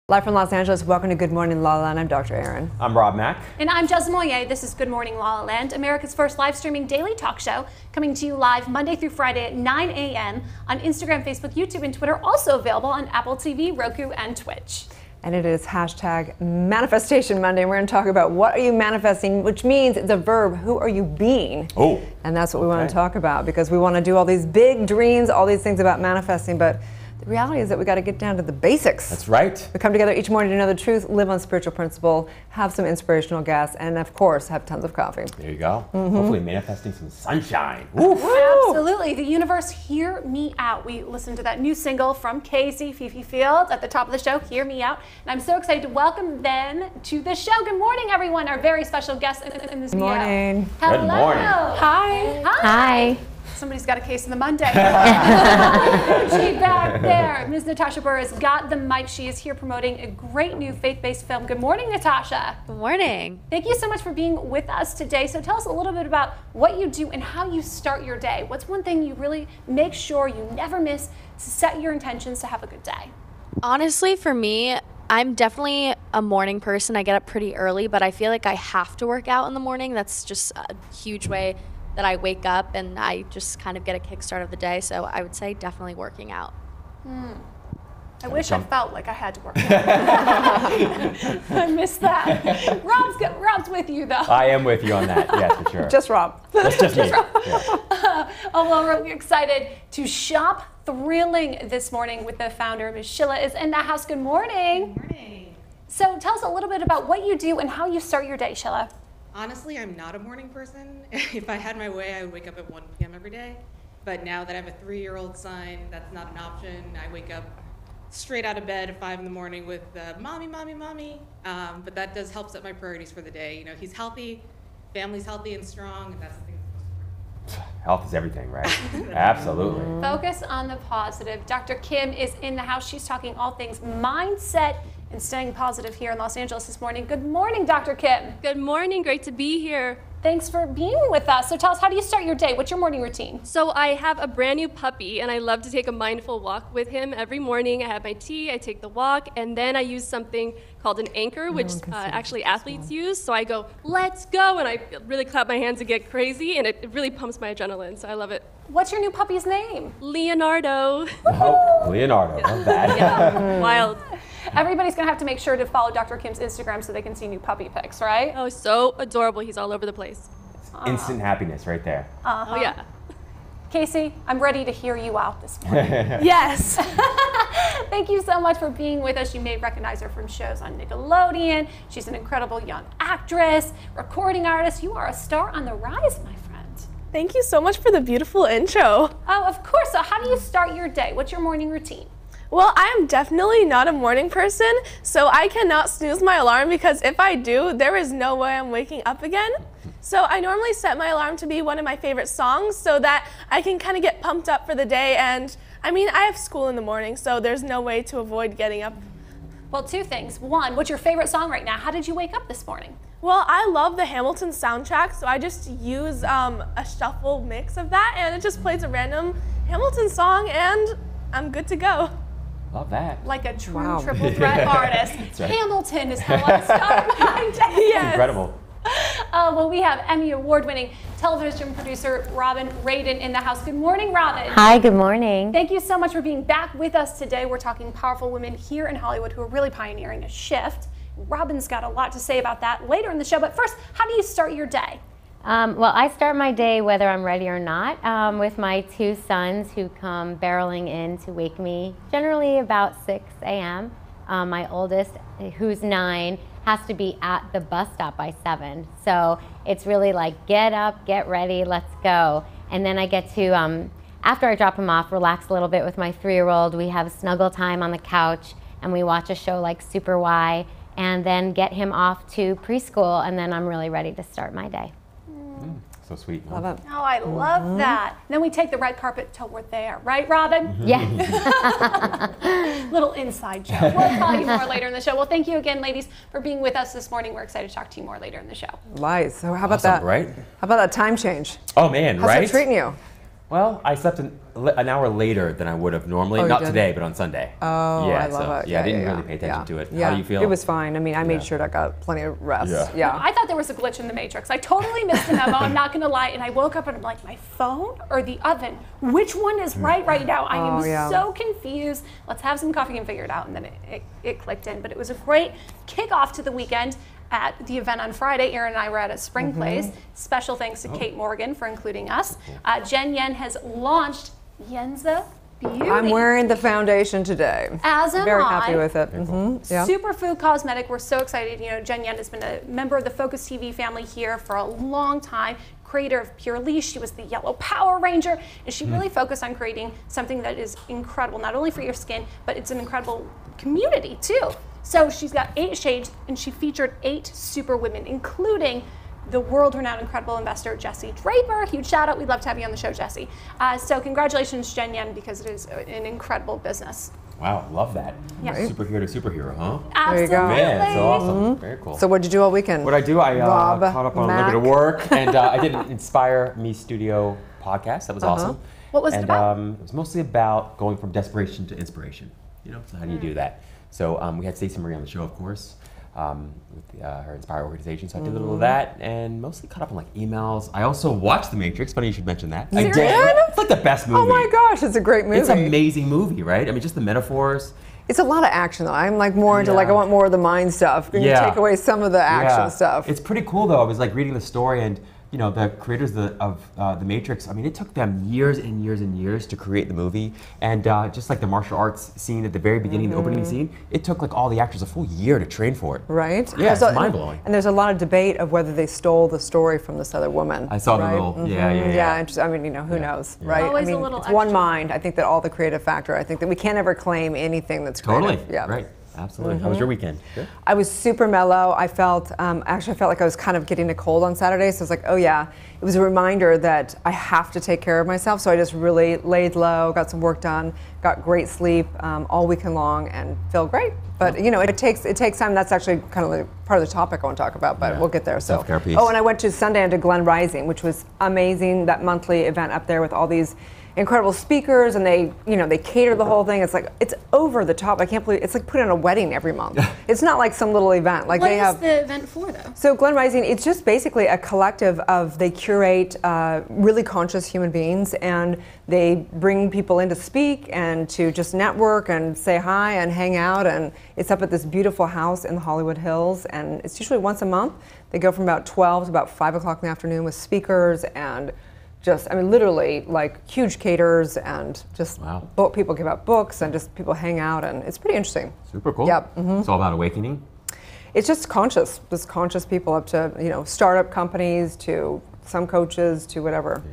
Live from Los Angeles, welcome to Good Morning LaLaLand. I'm Dr. Erin. I'm Rob Mack. And I'm Jez Moyer. This is Good Morning LaLaLand, America's first live streaming daily talk show, coming to you live Monday through Friday at 9 a.m. on Instagram, Facebook, YouTube, and Twitter, also available on Apple TV, Roku, and Twitch. And it is hashtag Manifestation Monday. We're going to talk about what are you manifesting, which means it's a verb. Who are you being? Oh. And that's what we want to talk about, because we want to do all these big dreams, all these things about manifesting, but the reality is that we got to get down to the basics. That's right. We come together each morning to know the truth, live on spiritual principle, have some inspirational guests, and of course, have tons of coffee. There you go. Hopefully manifesting some sunshine. Oof. Absolutely. The universe, hear me out. We listened to that new single from Casey, Fifi Fields, at the top of the show, Hear Me Out. And I'm so excited to welcome them to the show. Good morning, everyone. Our very special guest in the studio. Good morning. Hello. Good morning. Hi. Hi. Somebody's got a case of the Monday. She back there. Ms. Natasha Burr has got the mic. She is here promoting a great new faith-based film. Good morning, Natasha. Good morning. Thank you so much for being with us today. So tell us a little bit about what you do and how you start your day. What's one thing you really make sure you never miss to set your intentions to have a good day? Honestly, for me, I'm definitely a morning person. I get up pretty early, but I feel like I have to work out in the morning. That's just a huge way that I wake up and I just kind of get a kickstart of the day. So I would say definitely working out. I wish I felt like I had to work out. I missed that. Rob's with you, though. I am with you on that, yes, for sure. Just Rob. That's just me. Yeah. Oh, well, we're excited to shop thrilling this morning with the founder. Ms. Sheila is in the house. Good morning. Good morning. So tell us a little bit about what you do and how you start your day, Sheila. Honestly, I'm not a morning person. If I had my way, I would wake up at 1 p.m. every day. But now that I have a 3-year-old son, that's not an option. I wake up straight out of bed at 5 in the morning with mommy, mommy, mommy. But that does help set my priorities for the day. You know, he's healthy, family's healthy and strong, and that's the thing that's most important. Health is everything, right? Absolutely. Focus on the positive. Dr. Kim is in the house. She's talking all things mindset and staying positive here in Los Angeles this morning. Good morning, Dr. Kim. Good morning, great to be here. Thanks for being with us. So tell us, how do you start your day? What's your morning routine? So I have a brand new puppy and I love to take a mindful walk with him every morning. I have my tea, I take the walk, and then I use something called an anchor, which actually athletes use. So I go, let's go, and I really clap my hands and get crazy, and it really pumps my adrenaline, so I love it. What's your new puppy's name? Leonardo. Oh, Leonardo, not bad. Yeah, wild. Everybody's gonna have to make sure to follow Dr. Kim's Instagram so they can see new puppy pics, right? Oh, so adorable. He's all over the place. Instant happiness right there. Oh, yeah. Casey, I'm ready to hear you out this morning. Yes. Thank you so much for being with us. You may recognize her from shows on Nickelodeon. She's an incredible young actress, recording artist. You are a star on the rise, my friend. Thank you so much for the beautiful intro. Oh, of course. So how do you start your day? What's your morning routine? Well, I am definitely not a morning person, so I cannot snooze my alarm, because if I do, there is no way I'm waking up again. So I normally set my alarm to be one of my favorite songs so that I can kind of get pumped up for the day. And I mean, I have school in the morning, so there's no way to avoid getting up. Well, two things. One, what's your favorite song right now? How did you wake up this morning? Well, I love the Hamilton soundtrack, so I just use a shuffle mix of that, and it just plays a random Hamilton song, and I'm good to go. Love that. Like a true triple threat artist. Right. Hamilton is how I start my day. Yes. Incredible. Well, we have Emmy Award-winning television producer Robin Radin in the house. Good morning, Robin. Hi, good morning. Thank you so much for being back with us today. We're talking powerful women here in Hollywood who are really pioneering a shift. Robin's got a lot to say about that later in the show. But first, how do you start your day? Well, I start my day, whether I'm ready or not, with my 2 sons who come barreling in to wake me, generally about 6 a.m. My oldest, who's 9, has to be at the bus stop by 7. So it's really like, get up, get ready, let's go. And then I get to, after I drop him off, relax a little bit with my 3-year-old. We have snuggle time on the couch, and we watch a show like Super Y, and then get him off to preschool, and then I'm really ready to start my day. So sweet. Love it. Oh, I love that. Then we take the red carpet till we're there, right, Robin? Yes. Little inside joke. We'll tell you more later in the show. Well, thank you again, ladies, for being with us this morning. We're excited to talk to you more later in the show. Lies. So how about Awesome, that? right? How about that time change? Oh man, How's right? it treating you? Well, I slept an an hour later than I would have normally. Oh, Not you did? today, but on Sunday. Oh, yeah, I love it. Yeah, I didn't really pay attention to it. How do you feel? It was fine. I mean, I made sure that I got plenty of rest. Yeah. I thought there was a glitch in the matrix. I totally missed the memo. I'm not going to lie. And I woke up and I'm like, my phone or the oven? Which one is right now? I am so confused. Let's have some coffee and figure it out. And then it clicked in. But it was a great kickoff to the weekend. At the event on Friday, Erin and I were at a spring place. Special thanks to Kate Morgan for including us. Jen Yen has launched Yenza Beauty. I'm wearing the foundation today. As am Very I. happy with it. Superfood Cosmetic. We're so excited. You know, Jen Yen has been a member of the Focus TV family here for a long time. Creator of Pure Leash. She was the Yellow Power Ranger, and she really focused on creating something that is incredible, not only for your skin, but it's an incredible community too. So she's got 8 shades, and she featured 8 super women, including the world-renowned incredible investor, Jessie Draper. Huge shout out. We'd love to have you on the show, Jessie. So congratulations, Jen Yen, because it is an incredible business. Wow, love that. Yeah. Superhero to superhero, huh? Absolutely. There you go. Man, so awesome. Very cool. So what did you do all weekend? What I do, I Rob, caught up on a little bit of Mac. work, and I did an Inspire Me Studio podcast. That was awesome. What was it about? It was mostly about going from desperation to inspiration. You know, so how do you do that? So we had Stacey Marie on the show, of course, with her Inspire organization. So I did a little of that, and mostly caught up on like emails. I also watched The Matrix. Funny you should mention that. I did. It's like the best movie. Oh my gosh, it's a great movie. It's an amazing movie, right? I mean, just the metaphors. It's a lot of action though. I'm like more into like I want more of the mind stuff. Can you take away some of the action stuff? It's pretty cool though. I was like reading the story, and you know, the creators of The Matrix, I mean, it took them years and years and years to create the movie. And just like the martial arts scene at the very beginning, the opening scene, it took like all the actors a full year to train for it. Right? Yeah, it's mind-blowing. And there's a lot of debate of whether they stole the story from this other woman. I saw right? the little, yeah. I mean, you know, who knows, right? Always I mean, a little it's one extra. mind. I think that all the creative factor, I think that we can't ever claim anything that's Totally, creative. Yeah. right. Absolutely. How was your weekend? Good? I was super mellow. I felt, actually I felt like I was kind of getting a cold on Saturday. So I was like, oh yeah. It was a reminder that I have to take care of myself. So I just really laid low, got some work done, got great sleep all weekend long and feel great. But you know, it takes time. That's actually kind of like part of the topic I want to talk about, but we'll get there. So, self-care piece. Oh, and I went to Sunday into Glen Rising, which was amazing. That monthly event up there with all these incredible speakers, and they cater the whole thing. It's like, it's over the top. I can't believe it's like putting on a wedding every month. It's not like some little event. Like What they is have the event for though? So Glen Rising, it's just basically a collective of, they curate really conscious human beings, and they bring people in to speak and to just network and say hi and hang out. And it's up at this beautiful house in the Hollywood Hills, and it's usually once a month. They go from about 12 to about 5 o'clock in the afternoon with speakers and just, I mean, literally like huge caterers, and just people give out books and just people hang out, and it's pretty interesting. Super cool. Yep. It's all about awakening. It's just conscious people up to, you know, startup companies to some coaches to whatever.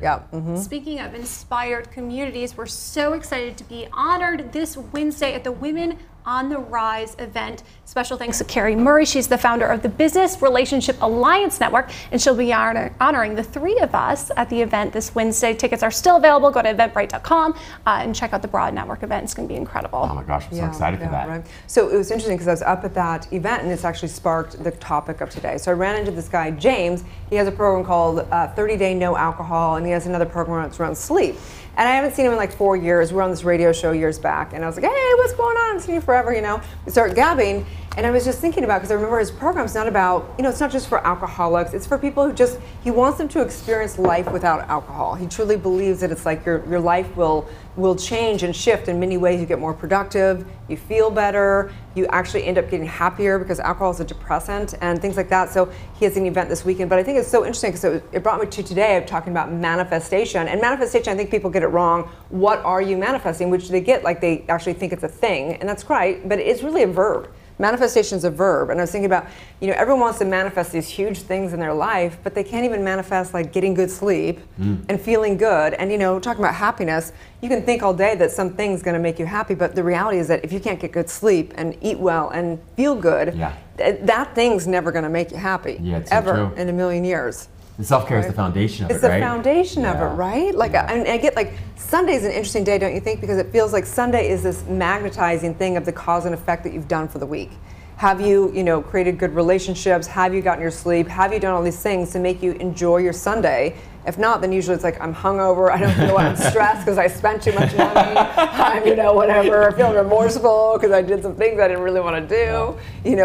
Speaking of inspired communities, we're so excited to be honored this Wednesday at the Women on the Rise event. Special thanks to Carrie Murray. She's the founder of the Business Relationship Alliance Network, and she'll be honoring the 3 of us at the event this Wednesday. Tickets are still available. Go to eventbrite.com and check out the Broad Network event. It's going to be incredible. Oh my gosh, I'm so excited for that. Right. So it was interesting because I was up at that event, and it's actually sparked the topic of today. So I ran into this guy, James. He has a program called 30 Day No Alcohol, and he has another program that's around sleep. And I haven't seen him in like 4 years. We were on this radio show years back, and I was like, hey, what's going on? I haven't seen you forever, you know. We started gabbing, and I was just thinking about, because I remember his program's not about, you know, it's not just for alcoholics. It's for people who just, he wants them to experience life without alcohol. He truly believes that it's like your life will change and shift in many ways. You get more productive, you feel better, you actually end up getting happier because alcohol is a depressant and things like that. So he has an event this weekend. But I think it's so interesting because it brought me to today of talking about manifestation. And manifestation, I think people get it wrong. What are you manifesting? Which they get, like they actually think it's a thing, and that's right, but it's really a verb. Manifestation is a verb. And I was thinking about, you know, everyone wants to manifest these huge things in their life, but they can't even manifest like getting good sleep and feeling good. And, you know, talking about happiness, you can think all day that something's going to make you happy, but the reality is that if you can't get good sleep and eat well and feel good, that thing's never going to make you happy, ever in a million years. And self-care is the foundation of it, right? It's the foundation of it, right? Like, and I get like, Sunday's an interesting day, don't you think? Because it feels like Sunday is this magnetizing thing of the cause and effect that you've done for the week. Have you, created good relationships? Have you gotten your sleep? Have you done all these things to make you enjoy your Sunday? If not, then usually it's like, I'm hungover, I don't know, I'm stressed because I spent too much money, I'm, whatever, feeling remorseful because I did some things I didn't really want to do.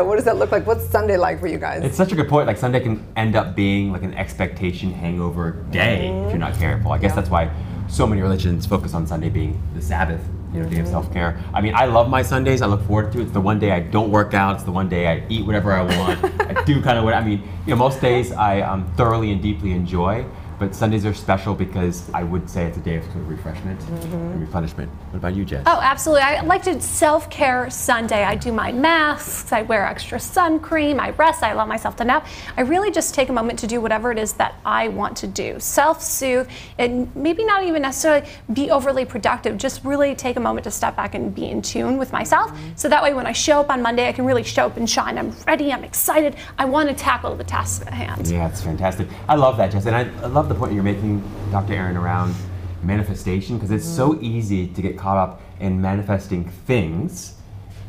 What does that look like? What's Sunday like for you guys? It's such a good point. Like Sunday can end up being like an expectation hangover day if you're not careful. I guess that's why so many religions focus on Sunday being the Sabbath, day of self-care. I mean, I love my Sundays. I look forward to it. It's the one day I don't work out. It's the one day I eat whatever I want. I do kind of what, most days I thoroughly and deeply enjoy. But Sundays are special because I would say it's a day of sort of refreshment and replenishment. What about you, Jess? Oh, absolutely. I like to self-care Sunday. I do my masks, I wear extra sun cream, I rest, I allow myself to nap. I really just take a moment to do whatever it is that I want to do. Self-soothe, and maybe not even necessarily be overly productive, just really take a moment to step back and be in tune with myself. So that way when I show up on Monday, I can really show up and shine. I'm ready, I'm excited, I want to tackle the tasks at hand. Yeah, it's fantastic. I love that, Jess, and I love the point you're making, Dr. Erin, around manifestation, because it's so easy to get caught up in manifesting things,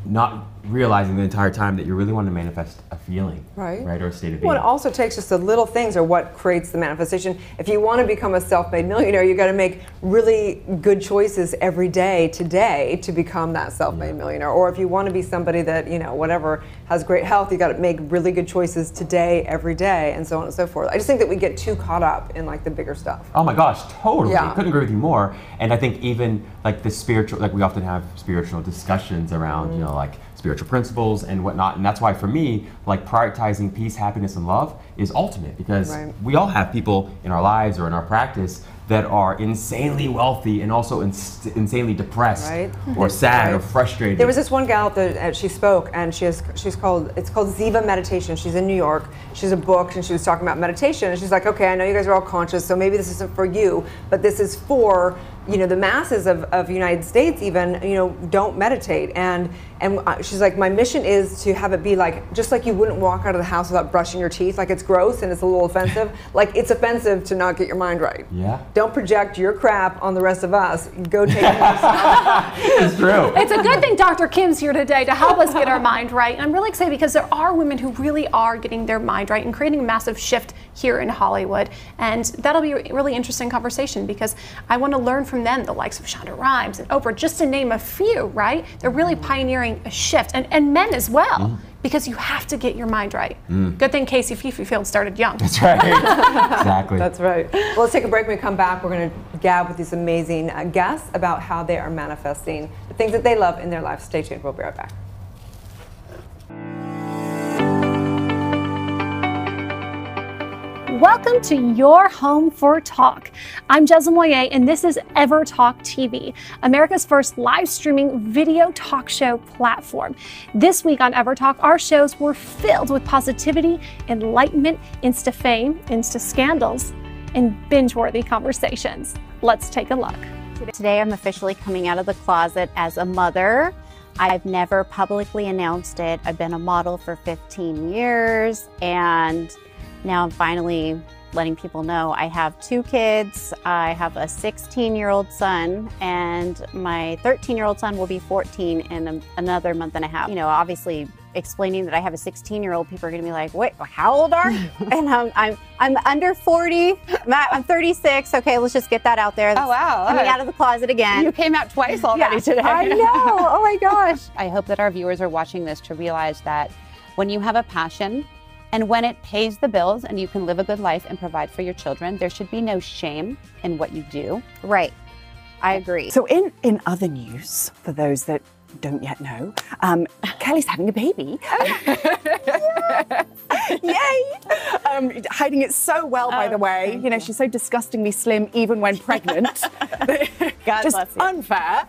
not realizing the entire time that you really want to manifest a feeling, right, or a state of being. Well, it also takes just the little things are what creates the manifestation. If you want to become a self-made millionaire, you got to make really good choices every day today to become that self-made millionaire. Or if you want to be somebody that, whatever, has great health, you got to make really good choices today, every day, and so on and so forth. I just think that we get too caught up in like the bigger stuff. Oh my gosh, totally. Yeah. I couldn't agree with you more. And I think even like the spiritual, like we often have spiritual discussions around, like spiritual principles and whatnot, and that's why for me, like prioritizing peace, happiness, and love is ultimate, because we all have people in our lives or in our practice that are insanely wealthy and also insanely depressed or sad or frustrated. There was this one gal that she spoke, and it's called Ziva Meditation. She's in New York. She's a book, and she was talking about meditation, and she's like, okay, I know you guys are all conscious, so maybe this isn't for you, but this is for the masses of the United States even, don't meditate. And she's like, my mission is to have it be like, just like you wouldn't walk out of the house without brushing your teeth, like it's gross and it's a little offensive. Like it's offensive to not get your mind right. Yeah. Don't project your crap on the rest of us. Go take it yourself. It's true. It's a good thing Dr. Kim's here today to help us get our mind right. And I'm really excited because there are women who really are getting their mind right and creating a massive shift here in Hollywood. And that'll be a really interesting conversation because I want to learn from them, the likes of Shonda Rhimes and Oprah, just to name a few, right? They're really pioneering a shift, and men as well, because you have to get your mind right. Good thing Casey Fifield started young. That's right. Exactly. That's right. Well, let's take a break. When we come back, we're going to gab with these amazing guests about how they are manifesting the things that they love in their life. Stay tuned. We'll be right back. Welcome to your home for talk. I'm Jezza Moyer, and this is EverTalk TV, America's first live streaming video talk show platform. This week on EverTalk, our shows were filled with positivity, enlightenment, insta fame, insta scandals, and binge-worthy conversations. Let's take a look. Today I'm officially coming out of the closet as a mother. I've never publicly announced it. I've been a model for 15 years, and now I'm finally letting people know I have 2 kids. I have a 16-year-old son, and my 13-year-old son will be 14 in another month and a half. Obviously explaining that I have a 16-year-old, people are gonna be like, wait, how old are you? And I'm under 40, I'm 36. Okay, let's just get that out there. Oh, wow. Coming out of the closet again. You came out twice already today. I know, oh my gosh. I hope that our viewers are watching this to realize that when you have a passion, and when it pays the bills and you can live a good life and provide for your children, there should be no shame in what you do. Right, I agree. So in other news, for those that don't yet know, Kelly's having a baby. Yay! Hiding it so well, by the way. She's so disgustingly slim even when pregnant. God Just bless you. unfair.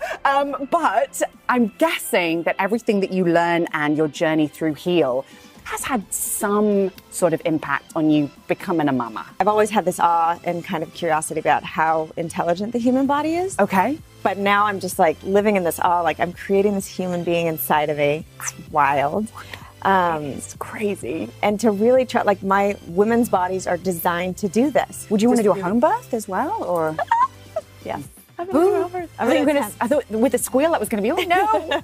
But I'm guessing that everything that you learn and your journey through HEAL has had some sort of impact on you becoming a mama. I've always had this awe and kind of curiosity about how intelligent the human body is. Okay. But now I'm just like living in this awe, like I'm creating this human being inside of me. It's wild. It's crazy. And to really try, like my women's bodies are designed to do this. Would you want to do a home birth as well, or? Yeah. I thought with the squeal that was going to be, oh no.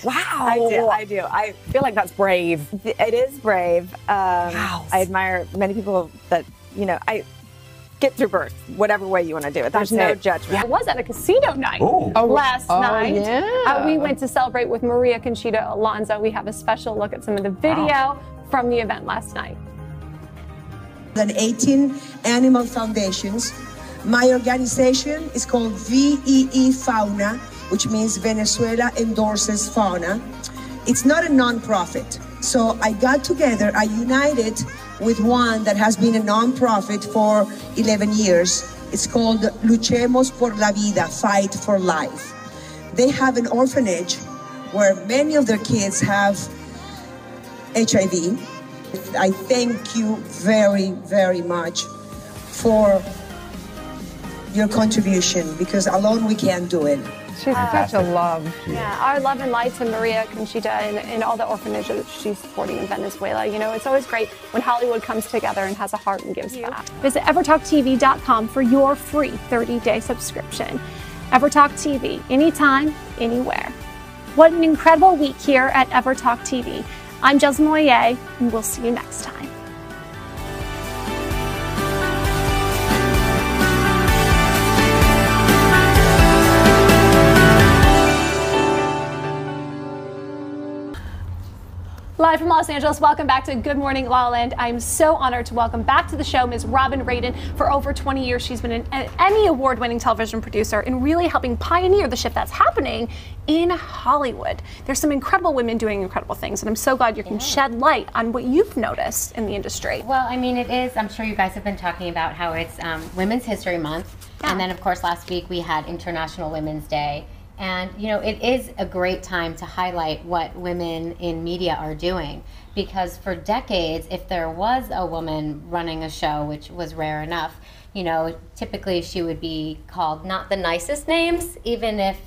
Wow. I do. I feel like that's brave. It is brave. Wow. I admire many people that, I get through birth, whatever way you want to do it. There's no judgment. I was at a casino night last night. Yeah. We went to celebrate with Maria Conchita Alonso. We have a special look at some of the video from the event last night. Than 18 animal foundations. My organization is called VEE Fauna, which means Venezuela Endorses Fauna. It's not a non-profit. So I got together, I united with one that has been a non-profit for 11 years. It's called Luchemos por la Vida, Fight for Life. They have an orphanage where many of their kids have HIV. I thank you very, very much for your contribution, because alone we can't do it. She's such a love. Yeah, our love and light to Maria Conchita and all the orphanages she's supporting in Venezuela. It's always great when Hollywood comes together and has a heart and gives back. Visit EverTalkTV.com for your free 30-day subscription. EverTalk TV, anytime, anywhere. What an incredible week here at EverTalk TV. I'm Jez Moyer, and we'll see you next time. Live from Los Angeles, welcome back to Good Morning La La Land. I'm so honored to welcome back to the show Ms. Robin Radin. For over 20 years, she's been an Emmy Award-winning television producer and really helping pioneer the shift that's happening in Hollywood. There's some incredible women doing incredible things, and I'm so glad you can shed light on what you've noticed in the industry. Well, I mean, it is, I'm sure you guys have been talking about how it's Women's History Month, and then of course last week we had International Women's Day. And it is a great time to highlight what women in media are doing, because for decades, if there was a woman running a show, which was rare enough, typically she would be called not the nicest names, even if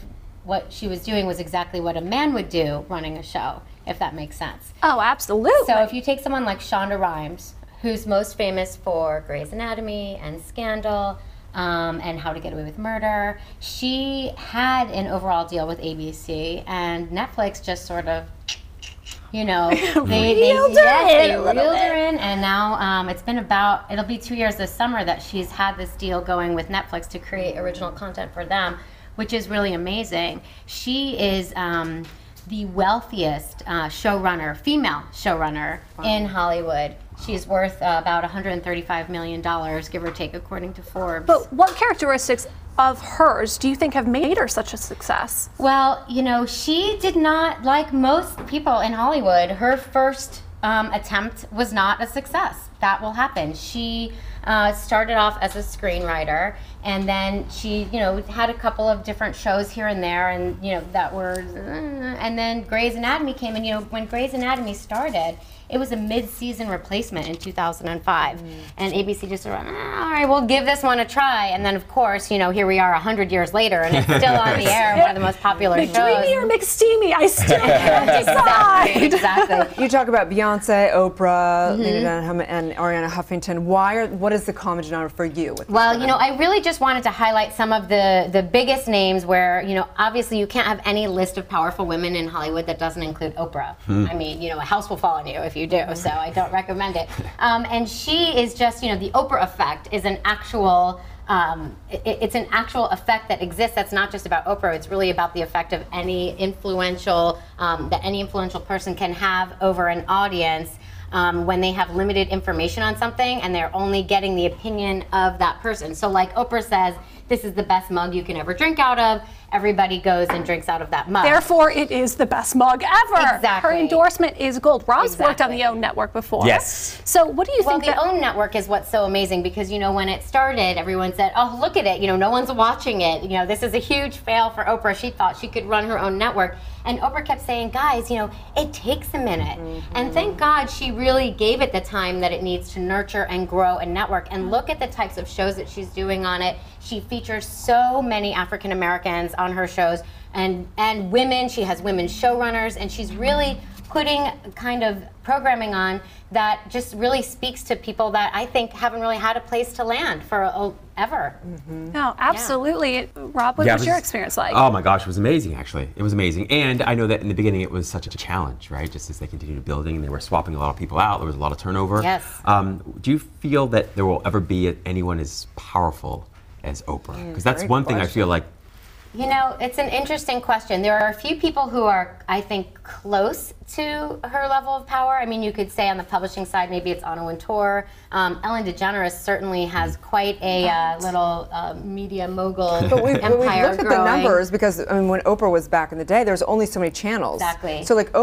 what she was doing was exactly what a man would do running a show, if that makes sense. Oh, absolutely. So if you take someone like Shonda Rhimes, who's most famous for Grey's Anatomy and Scandal, and How to Get Away with Murder. She had an overall deal with ABC, and Netflix just sort of, they reeled her in, and now it's been it'll be 2 years this summer that she's had this deal going with Netflix to create original content for them, which is really amazing. She is the wealthiest female showrunner in Hollywood. She's worth about $135 million, give or take, according to Forbes. But what characteristics of hers do you think have made her such a success? Well, she did not, like most people in Hollywood, her first attempt was not a success. That will happen. She started off as a screenwriter, and then she, had a couple of different shows here and there, and that were, and then Grey's Anatomy came, and when Grey's Anatomy started, it was a mid-season replacement in 2005, and ABC just went, all right, we'll give this one a try, and then of course, here we are 100 years later, and it's still on the air, one of the most popular shows. McDreamy or McSteamy, I still can't decide. Exactly. You talk about Beyonce, Oprah, Lena Dunham, and Ariana Huffington. What is the common denominator for you? Well, I really just wanted to highlight some of the biggest names where, obviously you can't have any list of powerful women in Hollywood that doesn't include Oprah. I mean, a house will fall on you if you do, so I don't recommend it. And she is just, the Oprah effect is an actual, it's an actual effect that exists that's not just about Oprah, it's really about the effect of any influential, that any influential person can have over an audience when they have limited information on something and they're only getting the opinion of that person. So like Oprah says, this is the best mug you can ever drink out of. Everybody goes and drinks out of that mug. Therefore, it is the best mug ever. Exactly. Her endorsement is gold. Rob's worked on the OWN network before. Yes. So what do you think? Well, the OWN network is what's so amazing because, when it started, everyone said, oh, look at it. No one's watching it. This is a huge fail for Oprah. She thought she could run her own network. And Oprah kept saying, guys, it takes a minute. And thank God she really gave it the time that it needs to nurture and grow a network. And look at the types of shows that she's doing on it. She features so many African Americans on her shows and women. She has women showrunners, and she's really putting kind of programming on that just really speaks to people that I think haven't really had a place to land for ever. No, absolutely. Rob, what was your experience like? Oh my gosh, it was amazing actually. It was amazing. And I know that in the beginning it was such a challenge, right? Just as they continued building and they were swapping a lot of people out, there was a lot of turnover. Yes. Do you feel that there will ever be anyone as powerful as Oprah? Because that's one thing I feel like. You know, it's an interesting question. There are a few people who are, I think, close to her level of power. I mean, you could say on the publishing side, maybe it's Anna Wintour. Ellen DeGeneres certainly has quite a little media mogul but we empire looked at growing. the numbers because I mean, when Oprah was back in the day, there was only so many channels. Exactly. So like,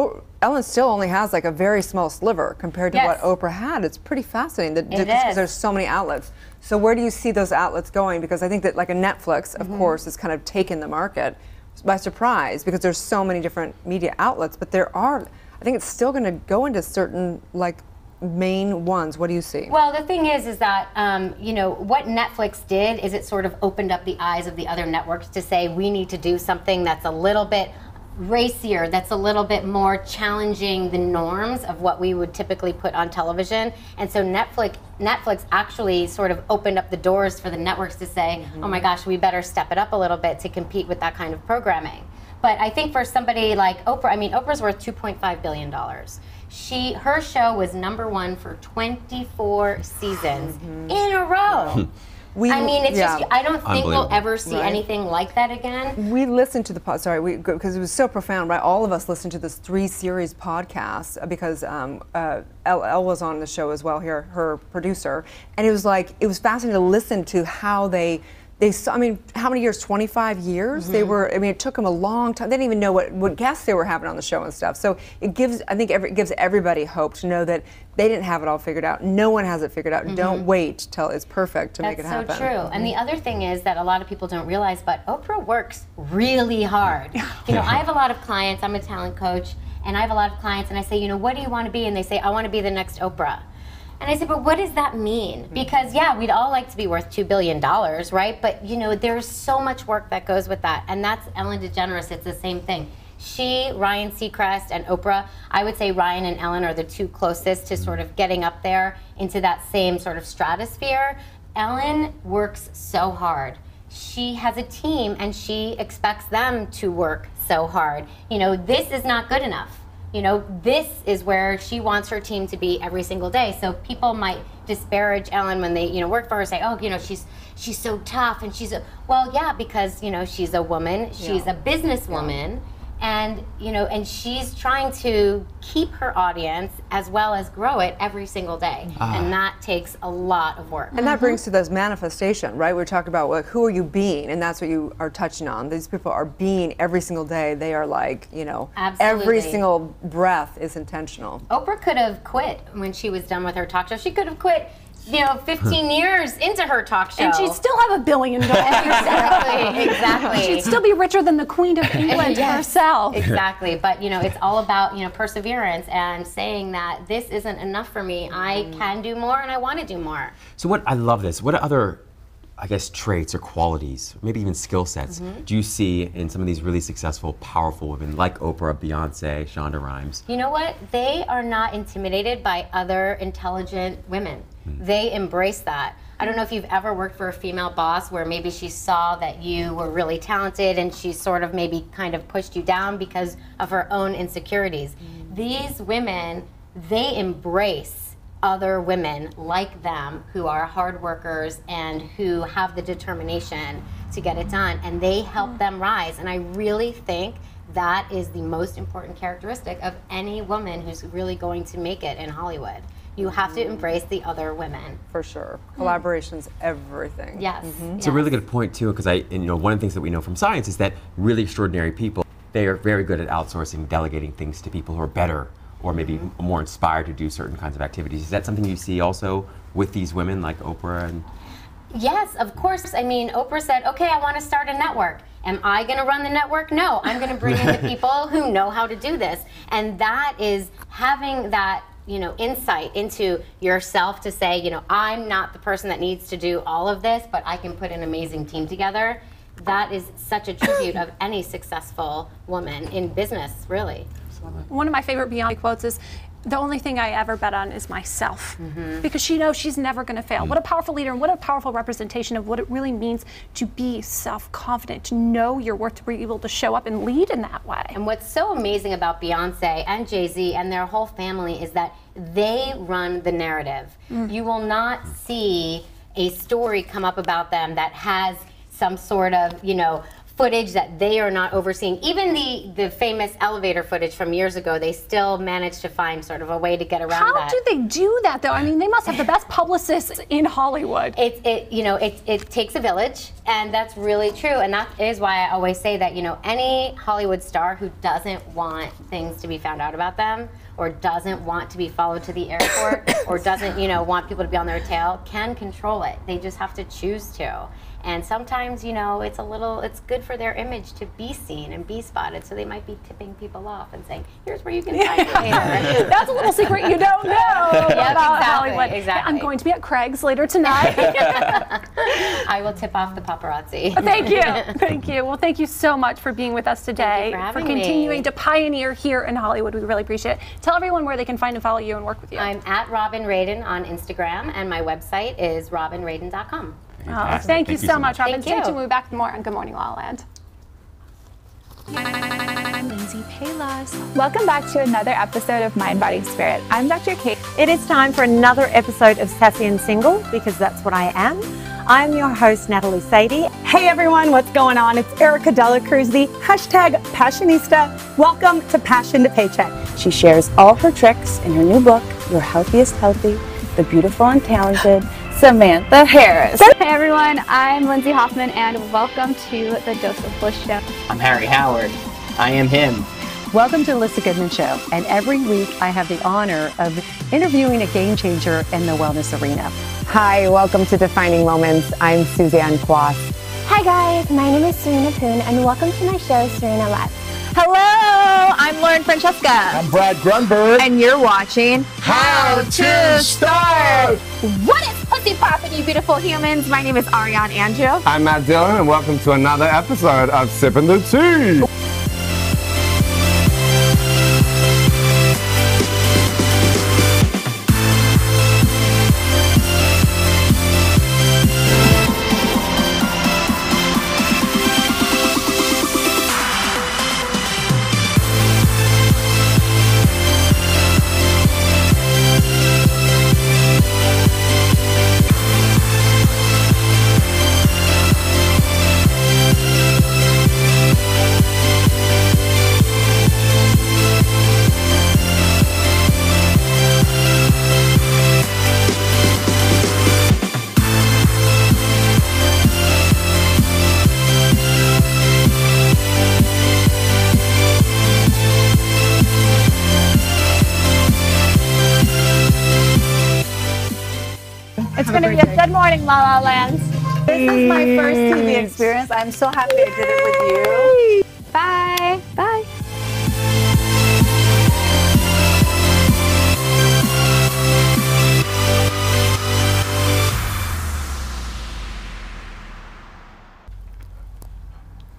Ellen still only has like a very small sliver compared to what Oprah had. It's pretty fascinating that because there's so many outlets. So where do you see those outlets going? Because I think that like a Netflix, of course, has kind of taken the market by surprise because there's so many different media outlets, but there are, I think it's still going to go into certain like main ones. What do you see? Well, the thing is that, you know, what Netflix did is it sort of opened up the eyes of the other networks to say we need to do something that's a little bit racier, that's a little bit more challenging the norms of what we would typically put on television. And so Netflix actually sort of opened up the doors for the networks to say, oh my gosh, we better step it up a little bit to compete with that kind of programming. But I think for somebody like Oprah, I mean, Oprah's worth $2.5 billion. Her show was #1 for 24 seasons in a row. I mean, it's just, I don't think we'll ever see anything like that again. We listened to the because it was so profound, right? All of us listened to this 3-series podcast because Elle was on the show as well here, her producer. And it was like, it was fascinating to listen to how they saw, I mean, how many years? 25 years? They were, I mean, it took them a long time. They didn't even know what guests they were having on the show and stuff. So it gives, I think it gives everybody hope to know that they didn't have it all figured out. No one has it figured out. Don't wait till it's perfect to make it happen. That's so true. And the other thing is that a lot of people don't realize, but Oprah works really hard. You know, I have a lot of clients, I'm a talent coach, and I have a lot of clients and I say, you know, what do you want to be? And they say, I want to be the next Oprah. And I said, but what does that mean? Because yeah, we'd all like to be worth $2 billion, right? But you know, there's so much work that goes with that. And that's Ellen DeGeneres, it's the same thing. She, Ryan Seacrest, and Oprah, I would say Ryan and Ellen are the two closest to sort of getting up there into that same sort of stratosphere. Ellen works so hard. She has a team and she expects them to work so hard. You know, this is not good enough. You know, this is where she wants her team to be every single day. So people might disparage Ellen when they, you know, work for her, say, oh, you know, she's so tough and well, yeah, because, you know, she's a woman, she's a businesswoman. And, you know, and she's trying to keep her audience as well as grow it every single day. And that takes a lot of work. And that brings to this manifestation, right? We're talking about, like, who are you being? And that's what you are touching on. These people are being every single day. They are like, you know, every single breath is intentional. Oprah could have quit when she was done with her talk show. She could have quit, you know, 15 years into her talk show. And she'd still have $1 billion. Exactly. She'd still be richer than the Queen of England herself. Exactly. But, you know, it's all about, you know, perseverance and saying that this isn't enough for me. I can do more and I want to do more. So I love this. What other, I guess, traits or qualities, maybe even skill sets, do you see in some of these really successful, powerful women like Oprah, Beyonce, Shonda Rhimes? You know what? They are not intimidated by other intelligent women. They embrace that. I don't know if you've ever worked for a female boss where maybe she saw that you were really talented and she sort of maybe kind of pushed you down because of her own insecurities. These women, they embrace other women like them who are hard workers and who have the determination to get it done, and they help them rise. And I really think that is the most important characteristic of any woman who's really going to make it in Hollywood. You have to embrace the other women. For sure. Collaboration's everything. Yes. It's a really good point too, because you know, one of the things that we know from science is that really extraordinary people, they are very good at outsourcing, delegating things to people who are better or maybe more inspired to do certain kinds of activities. Is that something you see also with these women like Oprah? And yes, of course. I mean, Oprah said, okay, I want to start a network. Am I going to run the network? No, I'm going to bring in the people who know how to do this. And that is having that, you know, insight into yourself to say, you know, I'm not the person that needs to do all of this, but I can put an amazing team together. That is such a tribute of any successful woman in business, really. One of my favorite Beyonce quotes is, "The only thing I ever bet on is myself," because she knows she's never going to fail. What a powerful leader, and what a powerful representation of what it really means to be self-confident, to know your worth, to be able to show up and lead in that way. And what's so amazing about Beyonce and Jay-Z and their whole family is that they run the narrative. You will not see a story come up about them that has some sort of, footage that they are not overseeing. Even the famous elevator footage from years ago, they still managed to find sort of a way to get around that. How do they do that, though? I mean, they must have the best publicists in Hollywood. It takes a village, and that's really true. And that is why I always say that, any Hollywood star who doesn't want things to be found out about them, or doesn't want to be followed to the airport, or doesn't, want people to be on their tail, can control it. They just have to choose to. And sometimes, it's good for their image to be seen and be spotted, so they might be tipping people off and saying, here's where you can find me later. That's a little secret you don't know about Hollywood. Exactly. I'm going to be at Craig's later tonight. I will tip off the paparazzi. Thank you. Thank you. Well, thank you so much for being with us today, for continuing to pioneer here in Hollywood. We really appreciate it. Tell everyone where they can find and follow you and work with you. I'm at Robin Radin on Instagram, and my website is robinradin.com. Oh, thank you so much, Robin. Thank Stay you. tuned. We'll be back with more on Good Morning La La Land. I'm Lindsay Payless. Welcome back to another episode of Mind, Body, Spirit. I'm Dr. Kate. It is time for another episode of Sassy and Single, because that's what I am. I'm your host, Natalie Sadie. Hey everyone, what's going on? It's Erica Dela Cruz, the #Passionista. Welcome to Passion to Paycheck. She shares all her tricks in her new book, Your Healthiest Healthy, The Beautiful and Talented, Samantha Harris. Hey everyone, I'm Lindsay Hoffman, and welcome to the Dose of Bliss Show. I'm Harry Howard. I am him. Welcome to the Alyssa Goodman Show, and every week I have the honor of interviewing a game changer in the wellness arena. Hi, welcome to Defining Moments. I'm Suzanne Quas. Hi guys, my name is Serena Poon, and welcome to my show, Serena Live. Hello, I'm Lauren Francesca. I'm Brad Grunberg. And you're watching How to Start. What is pussy poppin', you beautiful humans? My name is Ariane Andrew. I'm Matt Dillon, and welcome to another episode of Sippin' the Tea. It's going to be a good morning, La La Land. This is my first TV experience. I'm so happy I did it with you. Bye. Bye.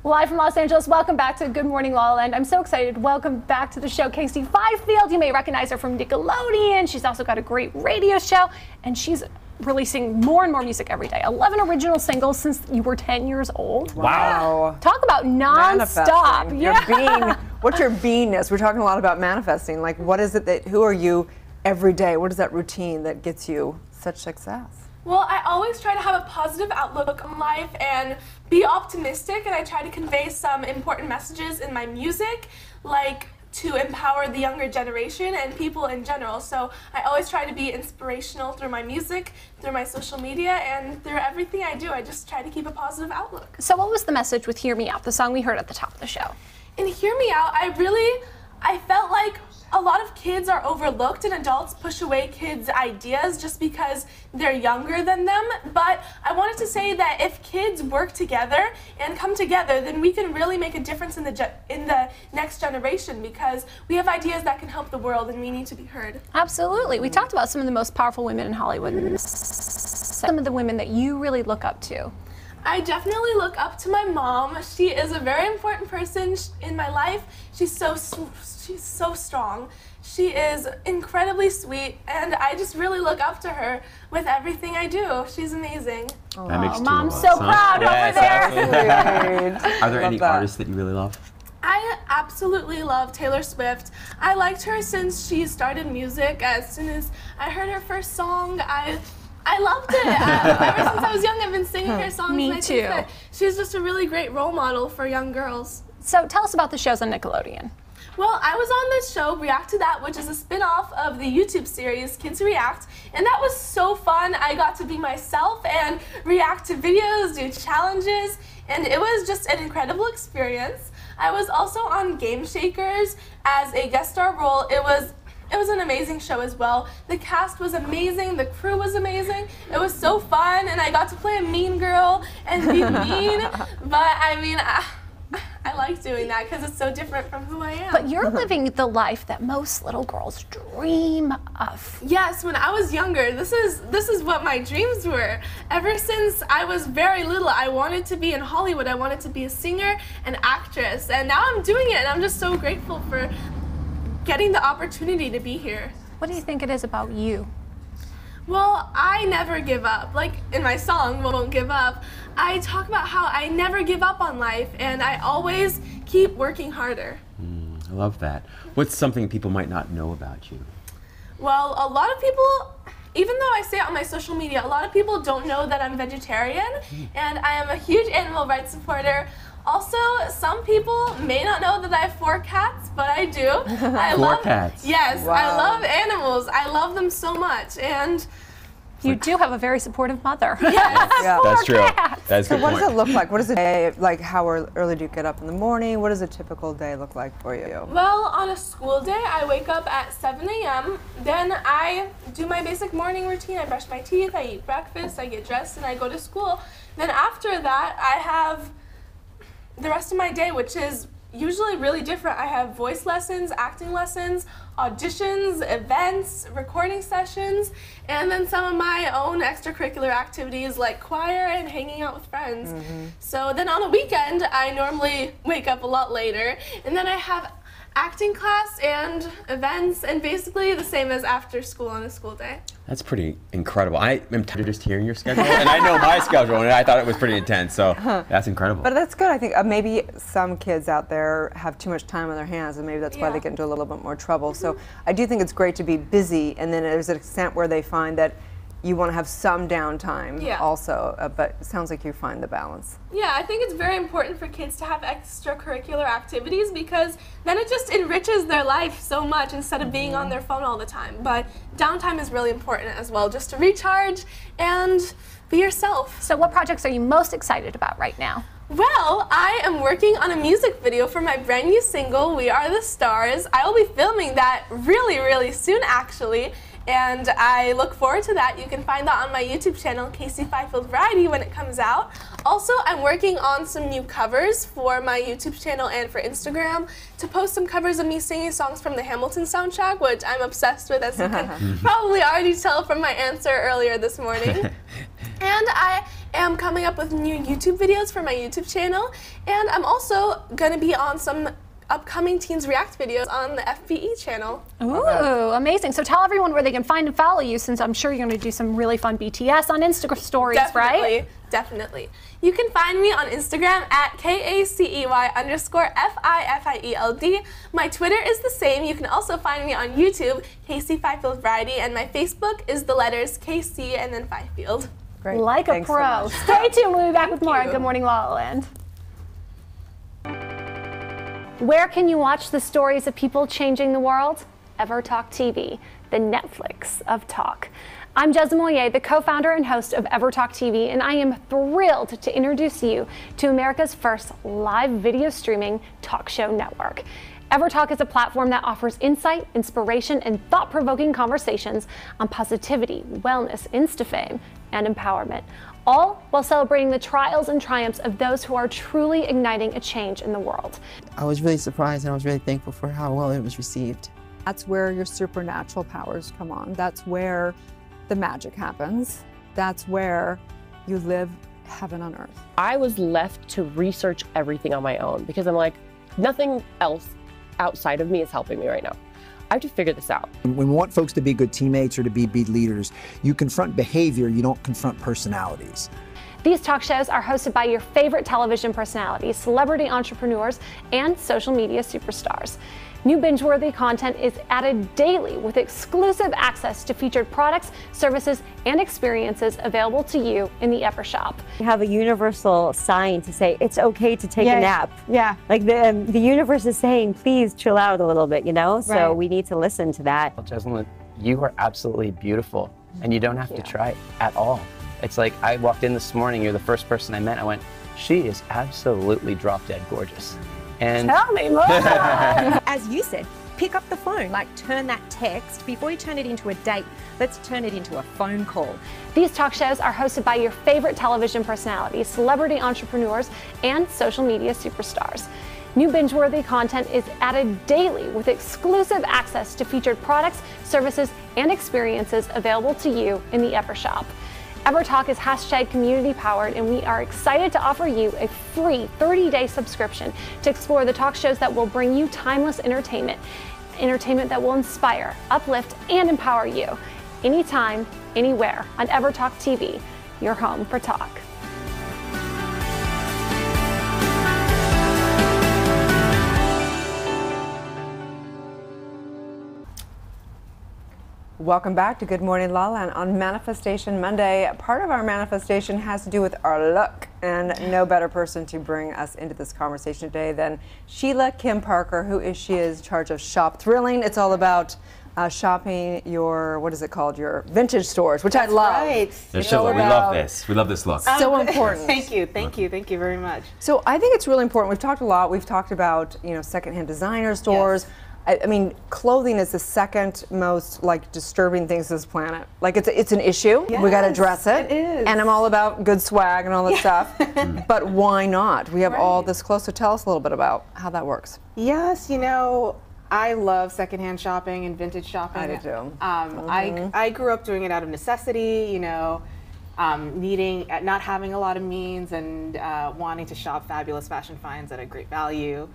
Live from Los Angeles, welcome back to Good Morning La La Land. I'm so excited. Welcome back to the show, Casey Fifield. You may recognize her from Nickelodeon. She's also got a great radio show, and she's releasing more and more music every day. 11 original singles since you were 10 years old. Wow. Talk about non-stop. Your being, what's your beingness? We're talking a lot about manifesting. Like, what is it who are you every day? What is that routine that gets you such success? Well, I always try to have a positive outlook on life and be optimistic, and I try to convey some important messages in my music, like to empower the younger generation and people in general. So I always try to be inspirational through my music, through my social media, and through everything I do. I just try to keep a positive outlook. So what was the message with Hear Me Out, the song we heard at the top of the show? In Hear Me Out, I felt like a lot of kids are overlooked and adults push away kids' ideas just because they're younger than them. But I wanted to say that if kids work together and come together, then we can really make a difference in the next generation, because we have ideas that can help the world and we need to be heard. Absolutely. We talked about some of the most powerful women in Hollywood. Some of the women that you really look up to. I definitely look up to my mom. She is a very important person in my life. She's so strong. She is incredibly sweet, and I just really look up to her with everything I do. She's amazing. That makes Mom's so proud over there. Are there any artists that you really love? I absolutely love Taylor Swift. I liked her since she started music. As soon as I heard her first song, I loved it. Ever since I was young, I've been singing her songs. Me and I think too. that she's just a really great role model for young girls. So tell us about the shows on Nickelodeon. Well, I was on this show, React to That, which is a spin-off of the YouTube series Kids React, and that was so fun. I got to be myself and react to videos, do challenges, and it was just an incredible experience. I was also on Game Shakers as a guest star role. It was an amazing show as well. The cast was amazing, the crew was amazing. It was so fun, and I got to play a mean girl and be mean, but I mean, I like doing that because it's so different from who I am. But you're living the life that most little girls dream of. Yes, when I was younger, this is what my dreams were. Ever since I was very little, I wanted to be in Hollywood. I wanted to be a singer and actress, and now I'm doing it, and I'm just so grateful for getting the opportunity to be here. What do you think it is about you? Well, I never give up. Like in my song, Won't Give Up, I talk about how I never give up on life and I always keep working harder. I love that. What's something people might not know about you? Well, a lot of people, even though I say it on my social media, a lot of people don't know that I'm vegetarian and I am a huge animal rights supporter. Also, some people may not know that I have 4 cats, but I do. I Four cats? Yes, Wow. I love animals. I love them so much, and you do have a very supportive mother. Yes. Yeah. That's true. That's a So good what point. does it look like? What is a day like? How early do you get up in the morning? What does a typical day look like for you? well, on a school day, I wake up at 7 a.m. Then I do my basic morning routine. I brush my teeth, I eat breakfast, I get dressed, and I go to school. Then after that, I have the rest of my day, which is usually really different. I have voice lessons, acting lessons, auditions, events, recording sessions, and then some of my own extracurricular activities like choir and hanging out with friends. So then on a weekend, I normally wake up a lot later, and then I have acting class and events, and basically the same as after school on a school day. That's pretty incredible. I am tired just hearing your schedule, and I know my schedule, and I thought it was pretty intense, so that's incredible. But that's good. I think maybe some kids out there have too much time on their hands, and maybe that's why they get into a little bit more trouble. So I do think it's great to be busy, and then there's an extent where they find that you want to have some downtime also, but it sounds like you find the balance. Yeah, I think it's very important for kids to have extracurricular activities because then it just enriches their life so much instead of being on their phone all the time. But downtime is really important as well, just to recharge and be yourself. So what projects are you most excited about right now? Well, I am working on a music video for my brand new single, We Are the Stars. I will be filming that really, really soon actually. And I look forward to that. You can find that on my YouTube channel, Casey Fifield Variety, when it comes out. Also, I'm working on some new covers for my YouTube channel and for Instagram to post some covers of me singing songs from the Hamilton soundtrack, which I'm obsessed with, as you can probably already tell from my answer earlier this morning. And I am coming up with new YouTube videos for my YouTube channel, and I'm also going to be on some upcoming Teens React videos on the FBE channel. Ooh, amazing. So tell everyone where they can find and follow you, since I'm sure you're going to do some really fun BTS on Instagram stories, right? Definitely. You can find me on Instagram at KACEY_FIFIELD. My Twitter is the same. You can also find me on YouTube, Casey Fifield Variety, and my Facebook is the letters KC and then Fifield. Great. Like Thanks a pro. so much. Stay tuned. We'll be back with more on Good Morning La La Land. Where can you watch the stories of people changing the world? EverTalk TV, the Netflix of talk. I'm Jez Moyer, the co-founder and host of EverTalk TV, and I am thrilled to introduce you to America's first live video streaming talk show network. EverTalk is a platform that offers insight, inspiration, and thought-provoking conversations on positivity, wellness, Insta-fame, and empowerment, all while celebrating the trials and triumphs of those who are truly igniting a change in the world. I was really surprised and I was really thankful for how well it was received. That's where your supernatural powers come on. That's where the magic happens. That's where you live heaven on earth. I was left to research everything on my own because I'm like, nothing else outside of me is helping me right now. I have to figure this out. When we want folks to be good teammates or to be leaders, you confront behavior, you don't confront personalities. These talk shows are hosted by your favorite television personalities, celebrity entrepreneurs, and social media superstars. New binge-worthy content is added daily with exclusive access to featured products, services, and experiences available to you in the EverShop. We have a universal sign to say it's okay to take a nap. Yeah. Like the universe is saying, please chill out a little bit, you know? So Right. we need to listen to that. Jessalyn, you are absolutely beautiful, and you don't have to try at all. It's like I walked in this morning, you're the first person I met, I went, she is absolutely drop dead gorgeous. And Tell me more. As you said, pick up the phone, like turn that text, before you turn it into a date, let's turn it into a phone call. These talk shows are hosted by your favorite television personalities, celebrity entrepreneurs, and social media superstars. New binge-worthy content is added daily with exclusive access to featured products, services, and experiences available to you in the EverShop. EverTalk is #community powered, and we are excited to offer you a free 30-day subscription to explore the talk shows that will bring you timeless entertainment that will inspire, uplift, and empower you anytime, anywhere on EverTalk TV, your home for talk. Welcome back to Good Morning LaLaLand on Manifestation Monday. Part of our manifestation has to do with our luck, and no better person to bring us into this conversation today than Sheila Kim Parker, who is in charge of Shop Thrilling. It's all about shopping your, what is it called, your vintage stores, which I love. Right. Sheila, we love this. We love this look. So important. Thank you very much. So I think it's really important. We've talked a lot. We've talked about, you know, secondhand designer stores. Yes. I mean, clothing is the second most disturbing things to this planet. Like it's an issue. Yes, we got to address it. It is. And I'm all about good swag and all that stuff. But why not? We have all this close. So tell us a little bit about how that works. Yes, you know, I love secondhand shopping and vintage shopping. I do too. I grew up doing it out of necessity. You know, not having a lot of means and wanting to shop fabulous fashion finds at a great value.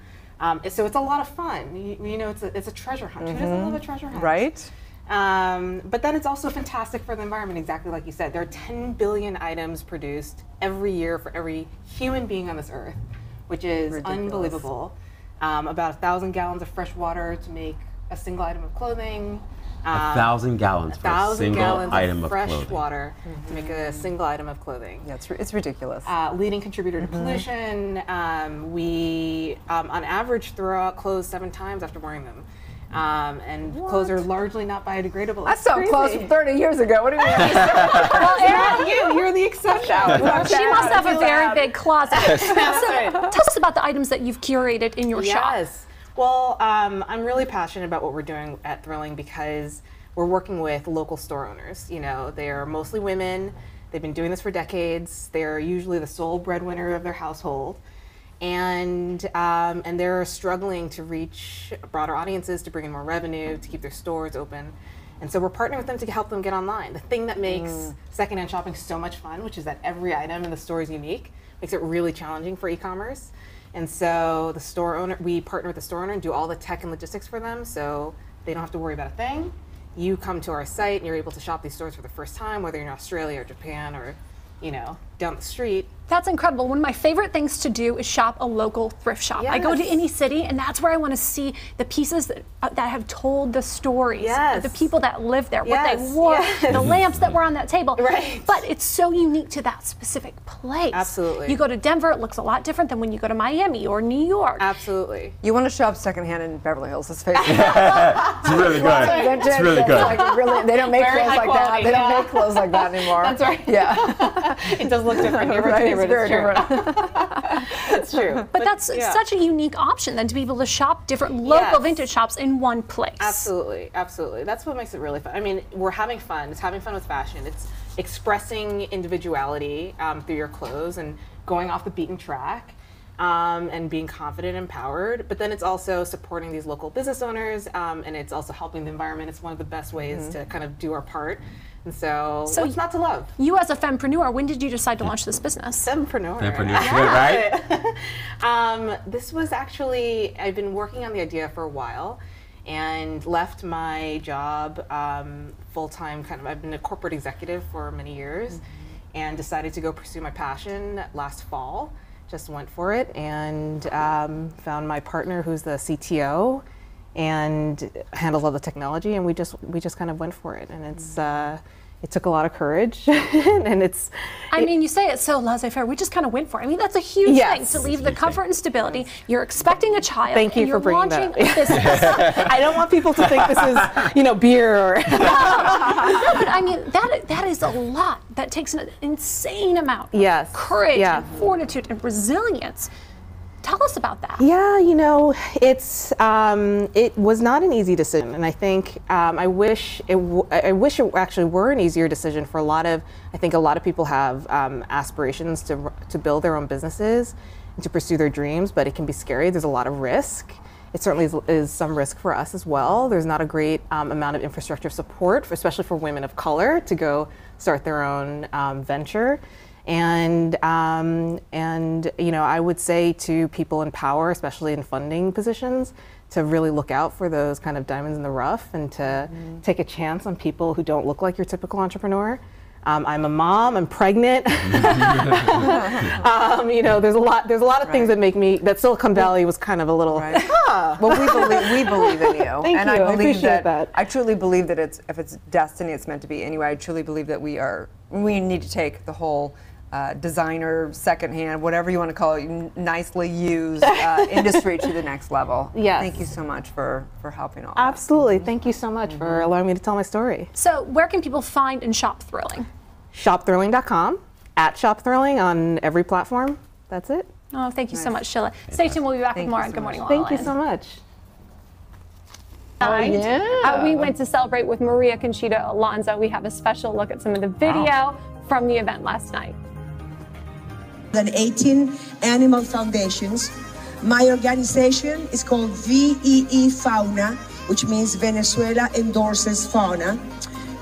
So it's a lot of fun. You know, it's a treasure hunt. Who doesn't love a treasure hunt? Right. But then it's also fantastic for the environment, exactly like you said. There are 10 billion items produced every year for every human being on this earth, which is unbelievable. About 1,000 gallons of fresh water to make a single item of clothing. 1,000 gallons for a single item of fresh clothing. water to make a single item of clothing. Yeah, it's ridiculous. Leading contributor to pollution. We, on average, throw out clothes 7 times after wearing them. And clothes are largely not biodegradable. That's so close from 30 years ago. What do you mean? Well, Erin, you're the exception. She must have a very big closet. Tell us about the items that you've curated in your shop. Yes. Well, I'm really passionate about what we're doing at Thrilling because we're working with local store owners. You know, they're mostly women. They've been doing this for decades. They're usually the sole breadwinner of their household. And they're struggling to reach broader audiences, to bring in more revenue, to keep their stores open. And so we're partnering with them to help them get online. The thing that makes secondhand shopping so much fun, which is that every item in the store is unique, makes it really challenging for e-commerce. And so the store owner, we partner with the store owner and do all the tech and logistics for them, so they don't have to worry about a thing. You come to our site and you're able to shop these stores for the first time, whether you're in Australia or Japan or, you know, down the street. That's incredible. One of my favorite things to do is shop a local thrift shop. Yes. I go to any city, and that's where I want to see the pieces that have told the stories, Yes. the people that lived there, what Yes. they wore, Yes. the lamps that were on that table. Right. But it's so unique to that specific place. Absolutely. You go to Denver, it looks a lot different than when you go to Miami or New York. Absolutely. You want to shop secondhand in Beverly Hills, let's face it. It's really good. It's really good. Like, really, they don't make Very clothes high like that. quality, They don't yeah. make clothes like that anymore. That's right. Yeah. It does look different neighborhood Right, to neighborhood. it's very different. It's true. But that's yeah. such a unique option then to be able to shop different local Yes. vintage shops in one place. Absolutely, absolutely. That's what makes it really fun. I mean, we're having fun. It's having fun with fashion. It's expressing individuality through your clothes and going off the beaten track and being confident and empowered. But then it's also supporting these local business owners and it's also helping the environment. It's one of the best ways to kind of do our part. And so So what's not to love? You as a fempreneur, when did you decide to launch this business? Fempreneur. Fempreneur, right? This was actually, I've been working on the idea for a while and left my job full-time, I've been a corporate executive for many years and decided to go pursue my passion last fall. Just went for it and found my partner who's the CTO and handles all the technology, and we just kind of went for it, and it's it took a lot of courage, and I mean, you say it so laissez-faire. We just kind of went for it. I mean, that's a huge thing to leave the comfort and stability. You're expecting a child. Thank you and you're for bringing launching that up. a business. I don't want people to think this is, beer or. No, but I mean, that is a lot. That takes an insane amount of courage and fortitude and resilience. Tell us about that. Yeah, it was not an easy decision, and I think I wish it actually were an easier decision for a lot of people have aspirations to build their own businesses and to pursue their dreams, but it can be scary. There's a lot of risk. It certainly is some risk for us as well. There's not a great amount of infrastructure support, especially for women of color, to go start their own venture. And I would say to people in power, especially in funding positions, to really look out for those kind of diamonds in the rough and to take a chance on people who don't look like your typical entrepreneur. I'm a mom. I'm pregnant. There's a lot of things that make me that Silicon Valley was kind of a little. Well, we believe in you. Thank and you. I believe appreciate that. I truly believe that if it's destiny, it's meant to be. Anyway, I truly believe that we need to take the whole designer, secondhand, whatever you want to call it, nicely used industry to the next level. Yes. Thank you so much for helping all. Absolutely. Thank you so much for allowing me to tell my story. So where can people find and shop Thrilling? ShopThrilling.com, @ShopThrilling on every platform. That's it. Oh, thank you so much, Sheila. Stay tuned. We'll be back with more on Good Morning LaLaLand. Thank you so much. We went to celebrate with Maria Conchita Alonso. We have a special look at some of the video from the event last night. 18 animal foundations. My organization is called VEE Fauna, which means Venezuela Endorses Fauna.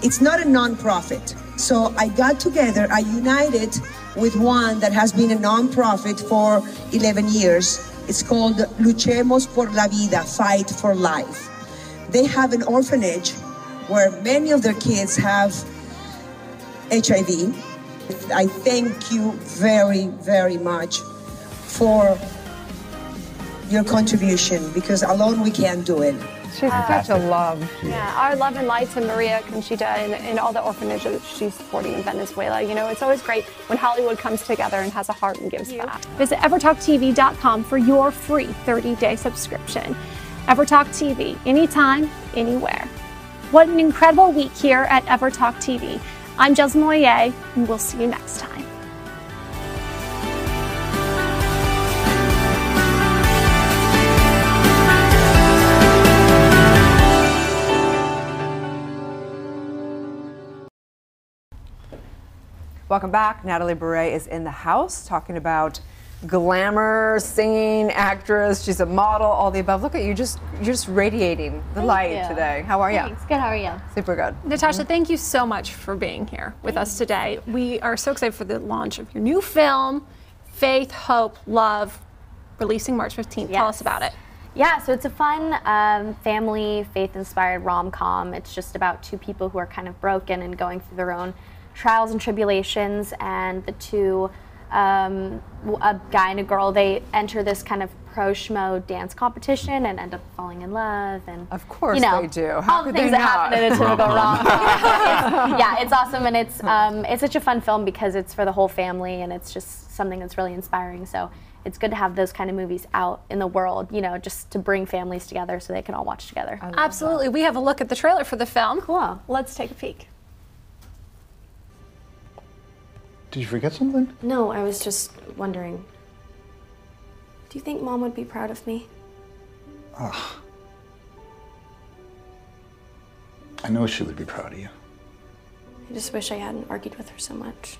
It's not a non-profit. So I got together, I united with one that has been a non-profit for 11 years. It's called Luchemos por la Vida, Fight for Life. They have an orphanage where many of their kids have HIV. I thank you very, very much for your contribution, because alone we can't do it. She's such a love. Yeah, our love and light to Maria Conchita and all the orphanages she's supporting in Venezuela. It's always great when Hollywood comes together and has a heart and gives back. Visit EverTalkTV.com for your free 30-day subscription. EverTalk TV, anytime, anywhere. What an incredible week here at EverTalk TV. I'm Jez Moyer, and we'll see you next time. Welcome back. Natalie Bure is in the house talking about glamour, singing, actress. She's a model, all the above. Look at you, you're just radiating the light today. How are you? Thanks. Good. How are you? Super good. Natasha, thank you so much for being here with us today. We are so excited for the launch of your new film, Faith, Hope, Love, releasing March 15th. Tell us about it. Yeah, so it's a fun family, faith-inspired rom-com. It's just about two people who are kind of broken and going through their own trials and tribulations, and the two, a guy and a girl, they enter this kind of pro-schmo dance competition and end up falling in love, and of course they do. All the things that happen in a typical rom-com. Yeah, it's awesome, and it's such a fun film because it's for the whole family, and it's just something that's really inspiring. So it's good to have those kind of movies out in the world, just to bring families together so they can all watch together. Absolutely. We have a look at the trailer for the film. Cool. Let's take a peek. Did you forget something? No, I was just wondering. Do you think Mom would be proud of me? Ugh. I know she would be proud of you. I just wish I hadn't argued with her so much.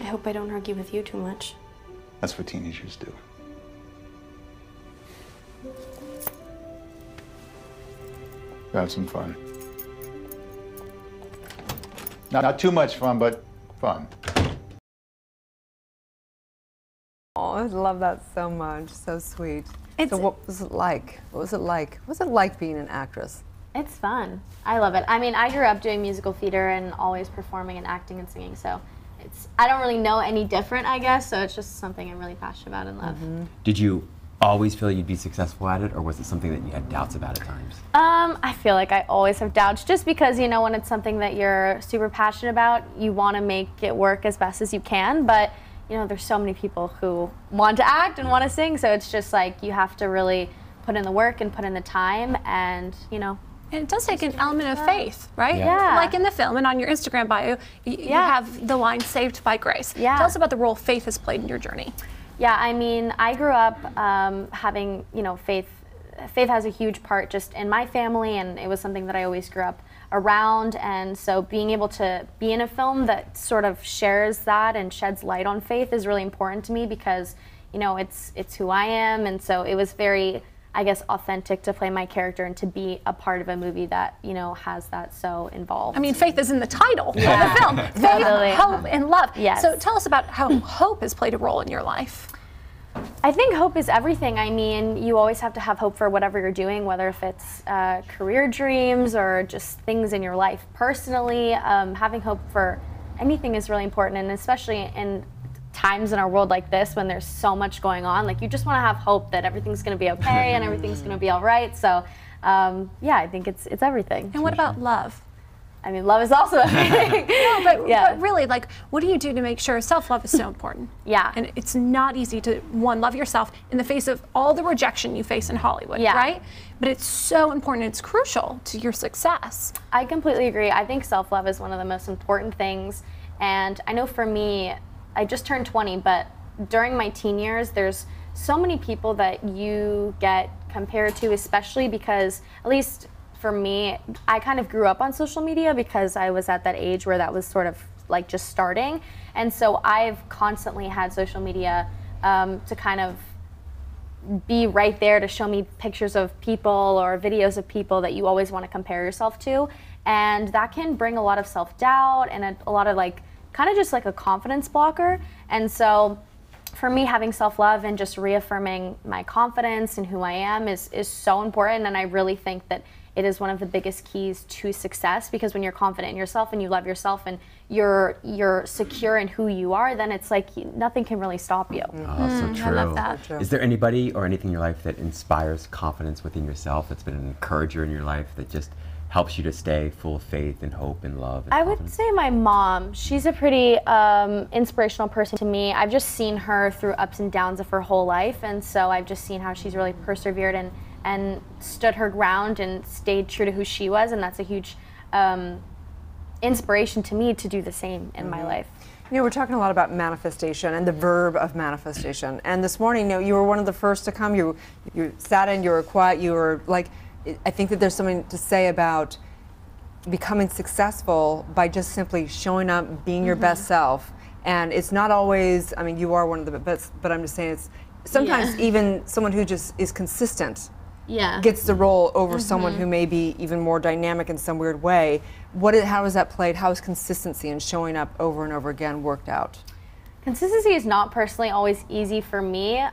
I hope I don't argue with you too much. That's what teenagers do. Have some fun. Not too much fun, but fun. Oh, I love that so much. So sweet. So what was it like? What was it like? What was it like being an actress? It's fun. I love it. I mean, I grew up doing musical theater and always performing and acting and singing, so I don't really know any different, I guess, so it's just something I'm really passionate about and love. Did you always feel you'd be successful at it, or was it something that you had doubts about at times? I feel like I always have doubts, just because, you know, when it's something that you're super passionate about, you want to make it work as best as you can, but you know, there's so many people who want to act and want to sing, so it's just like you have to really put in the work and put in the time, and you know. And it does take an element of faith, right? Yeah. Like in the film and on your Instagram bio, you have the line "Saved by Grace." Yeah. Tell us about the role faith has played in your journey. Yeah, I mean, I grew up having, you know, faith. Faith has a huge part just in my family, and it was something that I always grew up around, and so being able to be in a film that sort of shares that and sheds light on faith is really important to me, because you know it's who I am, and so it was very, I guess, authentic to play my character and to be a part of a movie that, you know, has that so involved. I mean, faith is in the title of the film. Faith, hope, and love. Yes. So tell us about how hope has played a role in your life. I think hope is everything. I mean, you always have to have hope for whatever you're doing, whether if it's career dreams or just things in your life personally. Having hope for anything is really important, and especially in times in our world like this when there's so much going on, like you just want to have hope that everything's going to be okay and everything's going to be all right. So yeah, I think it's everything. And what about love? I mean, love is also everything. No, but really, like, what do you do to make sure self-love is so important? Yeah. And it's not easy to, one, love yourself in the face of all the rejection you face in Hollywood, right? But it's so important, it's crucial to your success. I completely agree. I think self-love is one of the most important things. And I know for me, I just turned 20, but during my teen years, there's so many people that you get compared to, especially because, at least for me, I kind of grew up on social media because I was at that age where that was sort of like just starting. And so I've constantly had social media to kind of be right there to show me pictures of people or videos of people that you always want to compare yourself to. And that can bring a lot of self-doubt and a lot of like, kind of just like a confidence blocker. And so for me, having self-love and just reaffirming my confidence and who I am is so important. And I really think that it is one of the biggest keys to success, because when you're confident in yourself and you love yourself and you're secure in who you are, then it's like nothing can really stop you. Oh, so true. I love that. Is there anybody or anything in your life that inspires confidence within yourself, that's been an encourager in your life, that just helps you to stay full of faith and hope and love and I would say my mom. She's a pretty inspirational person to me. I've just seen her through ups and downs of her whole life, and so I've just seen how she's really persevered and stood her ground and stayed true to who she was, and that's a huge inspiration to me to do the same in my life. You know, we're talking a lot about manifestation and the verb of manifestation. And this morning, you know, you were one of the first to come. You sat in, you were quiet, you were like, I think that there's something to say about becoming successful by just simply showing up, being your best self. And it's not always, I mean, you are one of the best, but I'm just saying it's sometimes even someone who just is consistent gets the role over someone who may be even more dynamic in some weird way. How is that played? How is consistency and showing up over and over again worked out? Consistency is not personally always easy for me,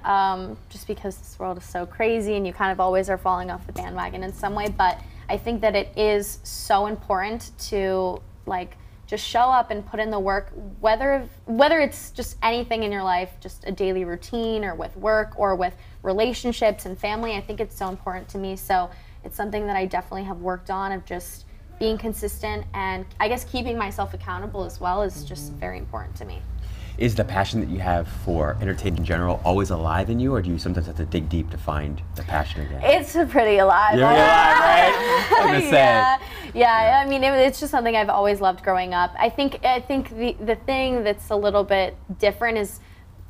just because this world is so crazy and you kind of always are falling off the bandwagon in some way, but I think that it is so important to like just show up and put in the work, whether it's just anything in your life, just a daily routine or with work or with relationships and family. I think it's so important to me, so it's something that I definitely have worked on, of just being consistent, and I guess keeping myself accountable as well is just very important to me. Is the passion that you have for entertainment in general always alive in you, or do you sometimes have to dig deep to find the passion again? It's pretty alive. You're alive, right? Yeah. I mean, it's just something I've always loved growing up. I think the thing that's a little bit different is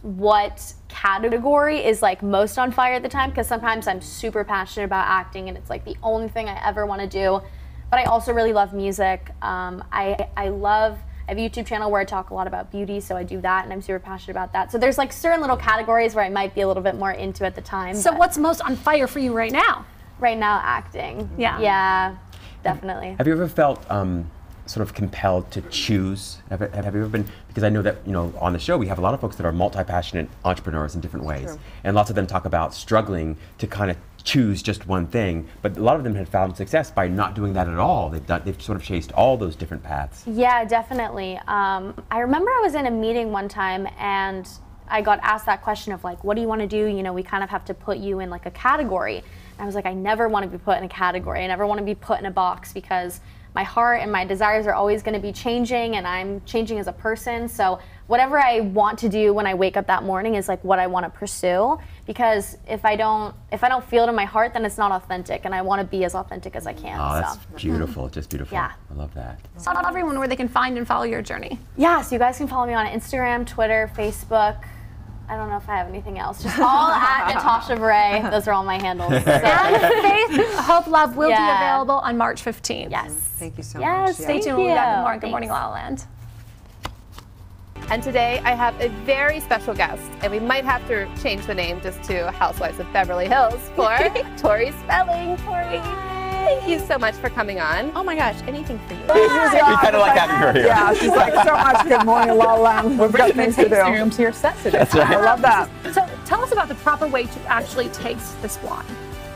what category is like most on fire at the time, because sometimes I'm super passionate about acting and it's like the only thing I ever want to do, but I also really love music. I have a YouTube channel where I talk a lot about beauty, so I do that, and I'm super passionate about that. So there's like certain little categories where I might be a little bit more into at the time. So what's most on fire for you right now? Right now, acting. Yeah. Yeah, definitely. Have you ever felt sort of compelled to choose? Have you ever been, because I know that, on the show we have a lot of folks that are multi-passionate entrepreneurs in different ways. True. And lots of them talk about struggling to kind of choose just one thing, but a lot of them have found success by not doing that at all. They've sort of chased all those different paths. Yeah, definitely. I remember I was in a meeting one time and I got asked that question of like, what do you want to do? We kind of have to put you in like a category. And I was like, I never want to be put in a category. I never want to be put in a box, because my heart and my desires are always going to be changing, and I'm changing as a person. So whatever I want to do when I wake up that morning is like what I want to pursue, because if I don't feel it in my heart, then it's not authentic, and I want to be as authentic as I can. Oh, that's beautiful, just beautiful. Yeah. I love that. Tell everyone where they can find and follow your journey. Yeah, so you guys can follow me on Instagram, Twitter, Facebook. I don't know if I have anything else. Just all at Natasha Bray. Those are all my handles. So. And Faith, Hope, Love will be available on March 15th. Yes. Thank you so much. Yes, Stay thank tuned. We'll be back with more. Good Thanks. morning, La La Land. And today I have a very special guest, and we might have to change the name just to Housewives of Beverly Hills for Tori Spelling. Tori, thank you so much for coming on. Oh my gosh, anything for you. We kind of like having her here. Yeah, she's like, so much good morning, LALALAND. We've got things to do. room to your set today. That's right. I love that. So tell us about the proper way to actually taste this wine.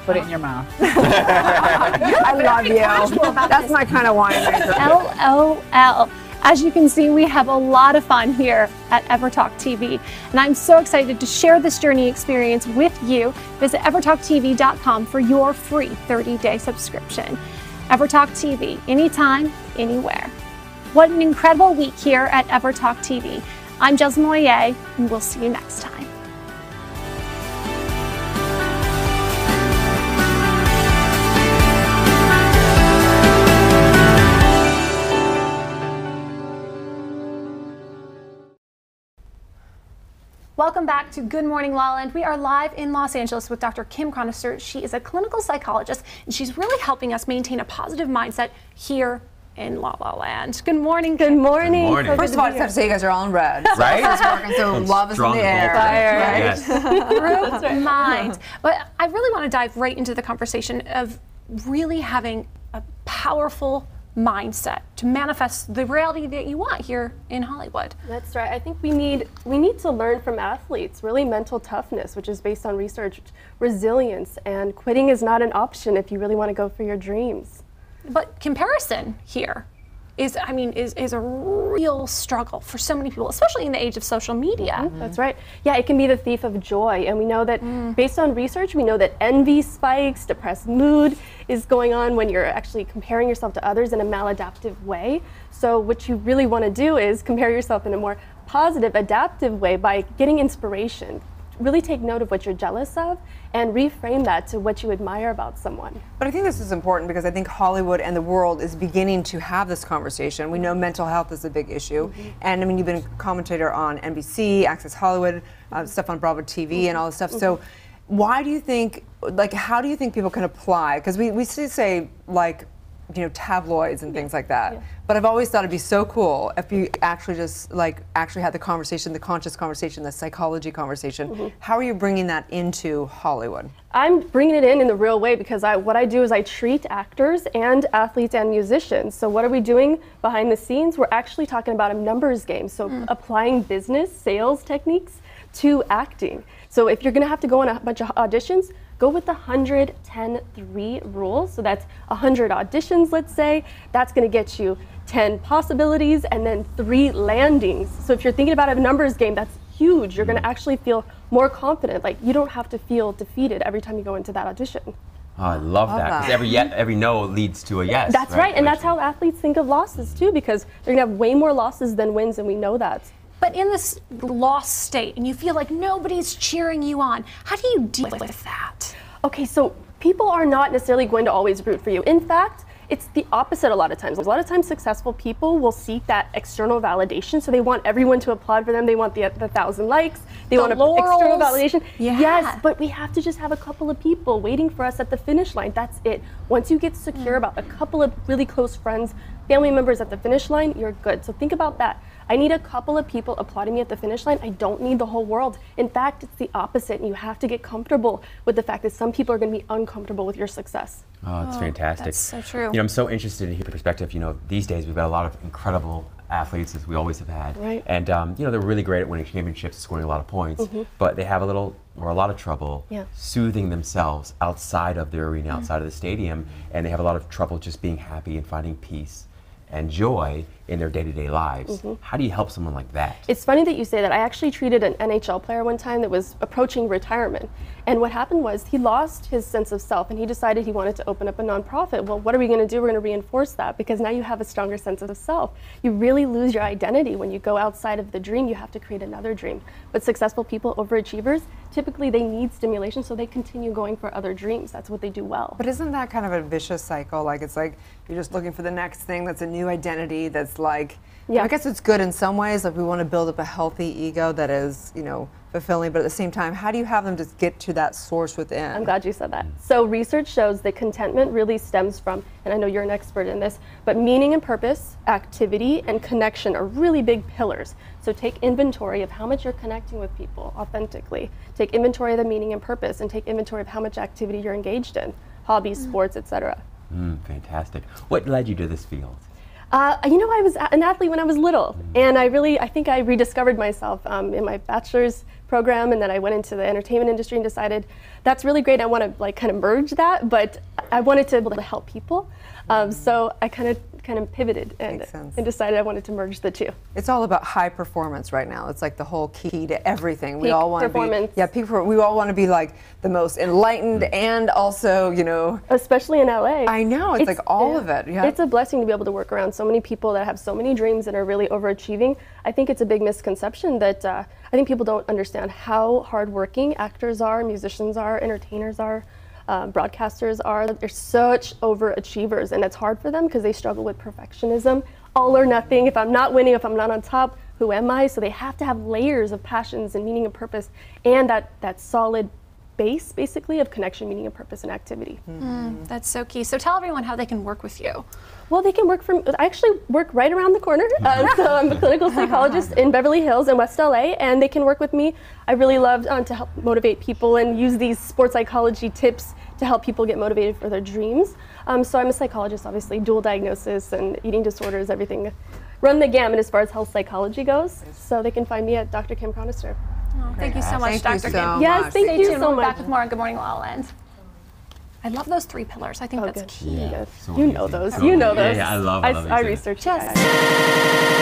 Put it in your mouth. I love you. That's my kind of winemaker. LOL. As you can see, we have a lot of fun here at EverTalk TV, and I'm so excited to share this journey experience with you. Visit evertalktv.com for your free 30-day subscription. EverTalk TV, anytime, anywhere. What an incredible week here at EverTalk TV. I'm Jasmine Moyer, and we'll see you next time. Welcome back to Good Morning La La Land. We are live in Los Angeles with Dr. Kim Chronister. She is a clinical psychologist, and she's really helping us maintain a positive mindset here in La La Land. Good morning. Good morning. Good morning. First of all, I just have to say you guys are all in red. Right? So it's working, so love is in the air. Fire. Right? Group mind. But I really want to dive right into the conversation of really having a powerful mindset to manifest the reality that you want here in Hollywood. That's right. I think we need to learn from athletes, really mental toughness, which is based on research, resilience, and quitting is not an option if you really want to go for your dreams. But comparison here is a real struggle for so many people, especially in the age of social media. That's right. Yeah, it can be the thief of joy. And we know that based on research, we know that envy spikes, depressed mood is going on when you're actually comparing yourself to others in a maladaptive way. So what you really want to do is compare yourself in a more positive, adaptive way by getting inspiration. Really take note of what you're jealous of and reframe that to what you admire about someone. But I think this is important because I think Hollywood and the world is beginning to have this conversation. We know mental health is a big issue. And I mean, you've been a commentator on NBC, Access Hollywood, stuff on Bravo TV and all this stuff. So why do you think, how do you think people can apply? Because we say tabloids and things like that. But I've always thought it'd be so cool if you actually just actually had the conversation, the conscious conversation, the psychology conversation. How are you bringing that into Hollywood? I'm bringing it in the real way because what I do is I treat actors and athletes and musicians. So what are we doing behind the scenes? We're actually talking about a numbers game. So applying business, sales techniques to acting. So if you're gonna have to go on a bunch of auditions, go with the 110-3 rule. So that's 100 auditions, let's say. That's gonna get you 10 possibilities and then 3 landings. So if you're thinking about a numbers game, that's huge. You're gonna actually feel more confident. Like you don't have to feel defeated every time you go into that audition. Oh, I love that. Because every no leads to a yes. That's right. And that's how athletes think of losses too, because they're gonna have way more losses than wins, and we know that. But in this lost state, and you feel like nobody's cheering you on, how do you deal with that? Okay, so people are not necessarily going to always root for you. In fact, it's the opposite a lot of times. A lot of times successful people will seek that external validation, so they want everyone to applaud for them. They want the 1,000 likes. They want external validation. Yeah. Yes, but we have to just have a couple of people waiting for us at the finish line. That's it. Once you get secure about a couple of really close friends, family members at the finish line, you're good. So think about that. I need a couple of people applauding me at the finish line. I don't need the whole world. In fact, it's the opposite, and you have to get comfortable with the fact that some people are going to be uncomfortable with your success. Oh, that's fantastic. That's so true. You know, I'm so interested to hear your perspective. You know, these days we've got a lot of incredible athletes, as we always have had. Right. And, you know, they're really great at winning championships, scoring a lot of points, Mhm. but they have a lot of trouble soothing themselves outside of their arena, outside of the stadium, and they have a lot of trouble just being happy and finding peace and joy in their day-to-day lives. How do you help someone like that? It's funny that you say that. I actually treated an NHL player one time that was approaching retirement. And what happened was he lost his sense of self and he decided he wanted to open up a nonprofit. Well, what are we going to do? We're going to reinforce that because now you have a stronger sense of self. You really lose your identity when you go outside of the dream. You have to create another dream. But successful people, overachievers, typically they need stimulation so they continue going for other dreams. That's what they do well. But isn't that kind of a vicious cycle? Like it's like you're just looking for the next thing that's a new identity that's like, I guess it's good in some ways, like we want to build up a healthy ego that is, you know, fulfilling, but at the same time, how do you have them just get to that source within? I'm glad you said that. So research shows that contentment really stems from, and I know you're an expert in this, but meaning and purpose, activity, and connection are really big pillars. So take inventory of how much you're connecting with people authentically. Take inventory of the meaning and purpose, and take inventory of how much activity you're engaged in, hobbies, sports, etc. Fantastic. What led you to this field? You know, I was an athlete when I was little, and I think I rediscovered myself in my bachelor's program, and then I went into the entertainment industry and decided that's really great. I want to like kind of merge that, but I wanted to be able to help people. So I kind of pivoted and decided I wanted to merge the two. It's all about high performance right now. It's like the whole key to everything. We Peak all want to performance. be, we all want to be like the most enlightened and also, you know. Especially in LA. I know, it's like all of it. Yeah. It's a blessing to be able to work around so many people that have so many dreams and are really overachieving. I think it's a big misconception that I think people don't understand how hardworking actors are, musicians are, entertainers are. Broadcasters are. They're such overachievers, and it's hard for them because they struggle with perfectionism. All or nothing. If I'm not winning, if I'm not on top, who am I? So they have to have layers of passions and meaning and purpose, and that solid base, basically, of connection, meaning and purpose, and activity. That's so key. So tell everyone how they can work with you. Well, they can work I actually work right around the corner. So I'm a clinical psychologist in Beverly Hills in West LA, and they can work with me. I really love to help motivate people and use these sports psychology tips to help people get motivated for their dreams. So I'm a psychologist, obviously, dual diagnosis and eating disorders, everything. Run the gamut as far as health psychology goes. So they can find me at Dr. Kim Chronister. Oh, thank you so much, Dr. Kim. Yes, thank you so We'll be much. back with more on Good Morning LaLaLand. I love those 3 pillars. I think that's key. Yeah, so You know those. You know those. Yeah, I love I research. Yes.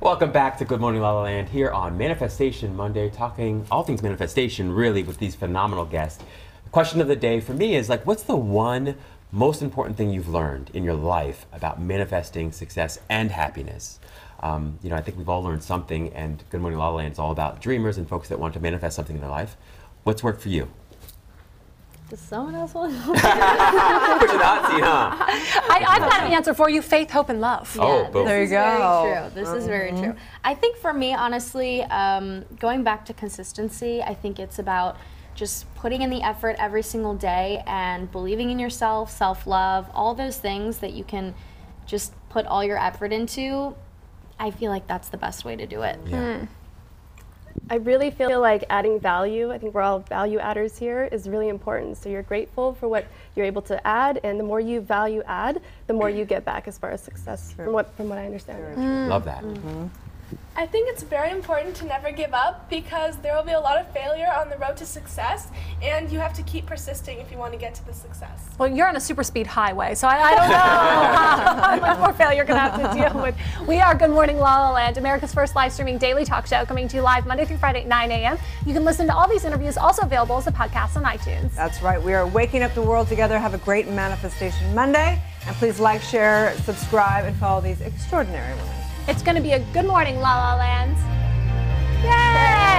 Welcome back to Good Morning LaLaLand here on Manifestation Monday, talking all things manifestation, really, with these phenomenal guests. The question of the day for me is, like, what's the one most important thing you've learned in your life about manifesting success and happiness? You know, I think we've all learned something, and Good Morning LaLaLand is all about dreamers and folks that want to manifest something in their life. What's worked for you? Does someone else want to? Put you in the hot seat, huh? I've got an answer for you: faith, hope, and love. Oh, boom. There you go. This is very true. I think for me, honestly, going back to consistency, I think it's about just putting in the effort every single day and believing in yourself, self-love, all those things that you can just put all your effort into. I feel like that's the best way to do it. Yeah. I really feel like adding value, I think we're all value adders here, is really important. So you're grateful for what you're able to add, and the more you value add, the more you get back as far as success, from what I understand. Love that. I think it's very important to never give up, because there will be a lot of failure on the road to success, and you have to keep persisting if you want to get to the success. Well, you're on a super speed highway, so I don't know how much more failure you're going to have to deal with. We are Good Morning La La Land, America's first live streaming daily talk show, coming to you live Monday through Friday at 9 a.m. You can listen to all these interviews, also available as a podcast on iTunes. That's right. We are waking up the world together. Have a great Manifestation Monday. And please like, share, subscribe, and follow these extraordinary women. It's going to be a good morning, La La Land. Yay!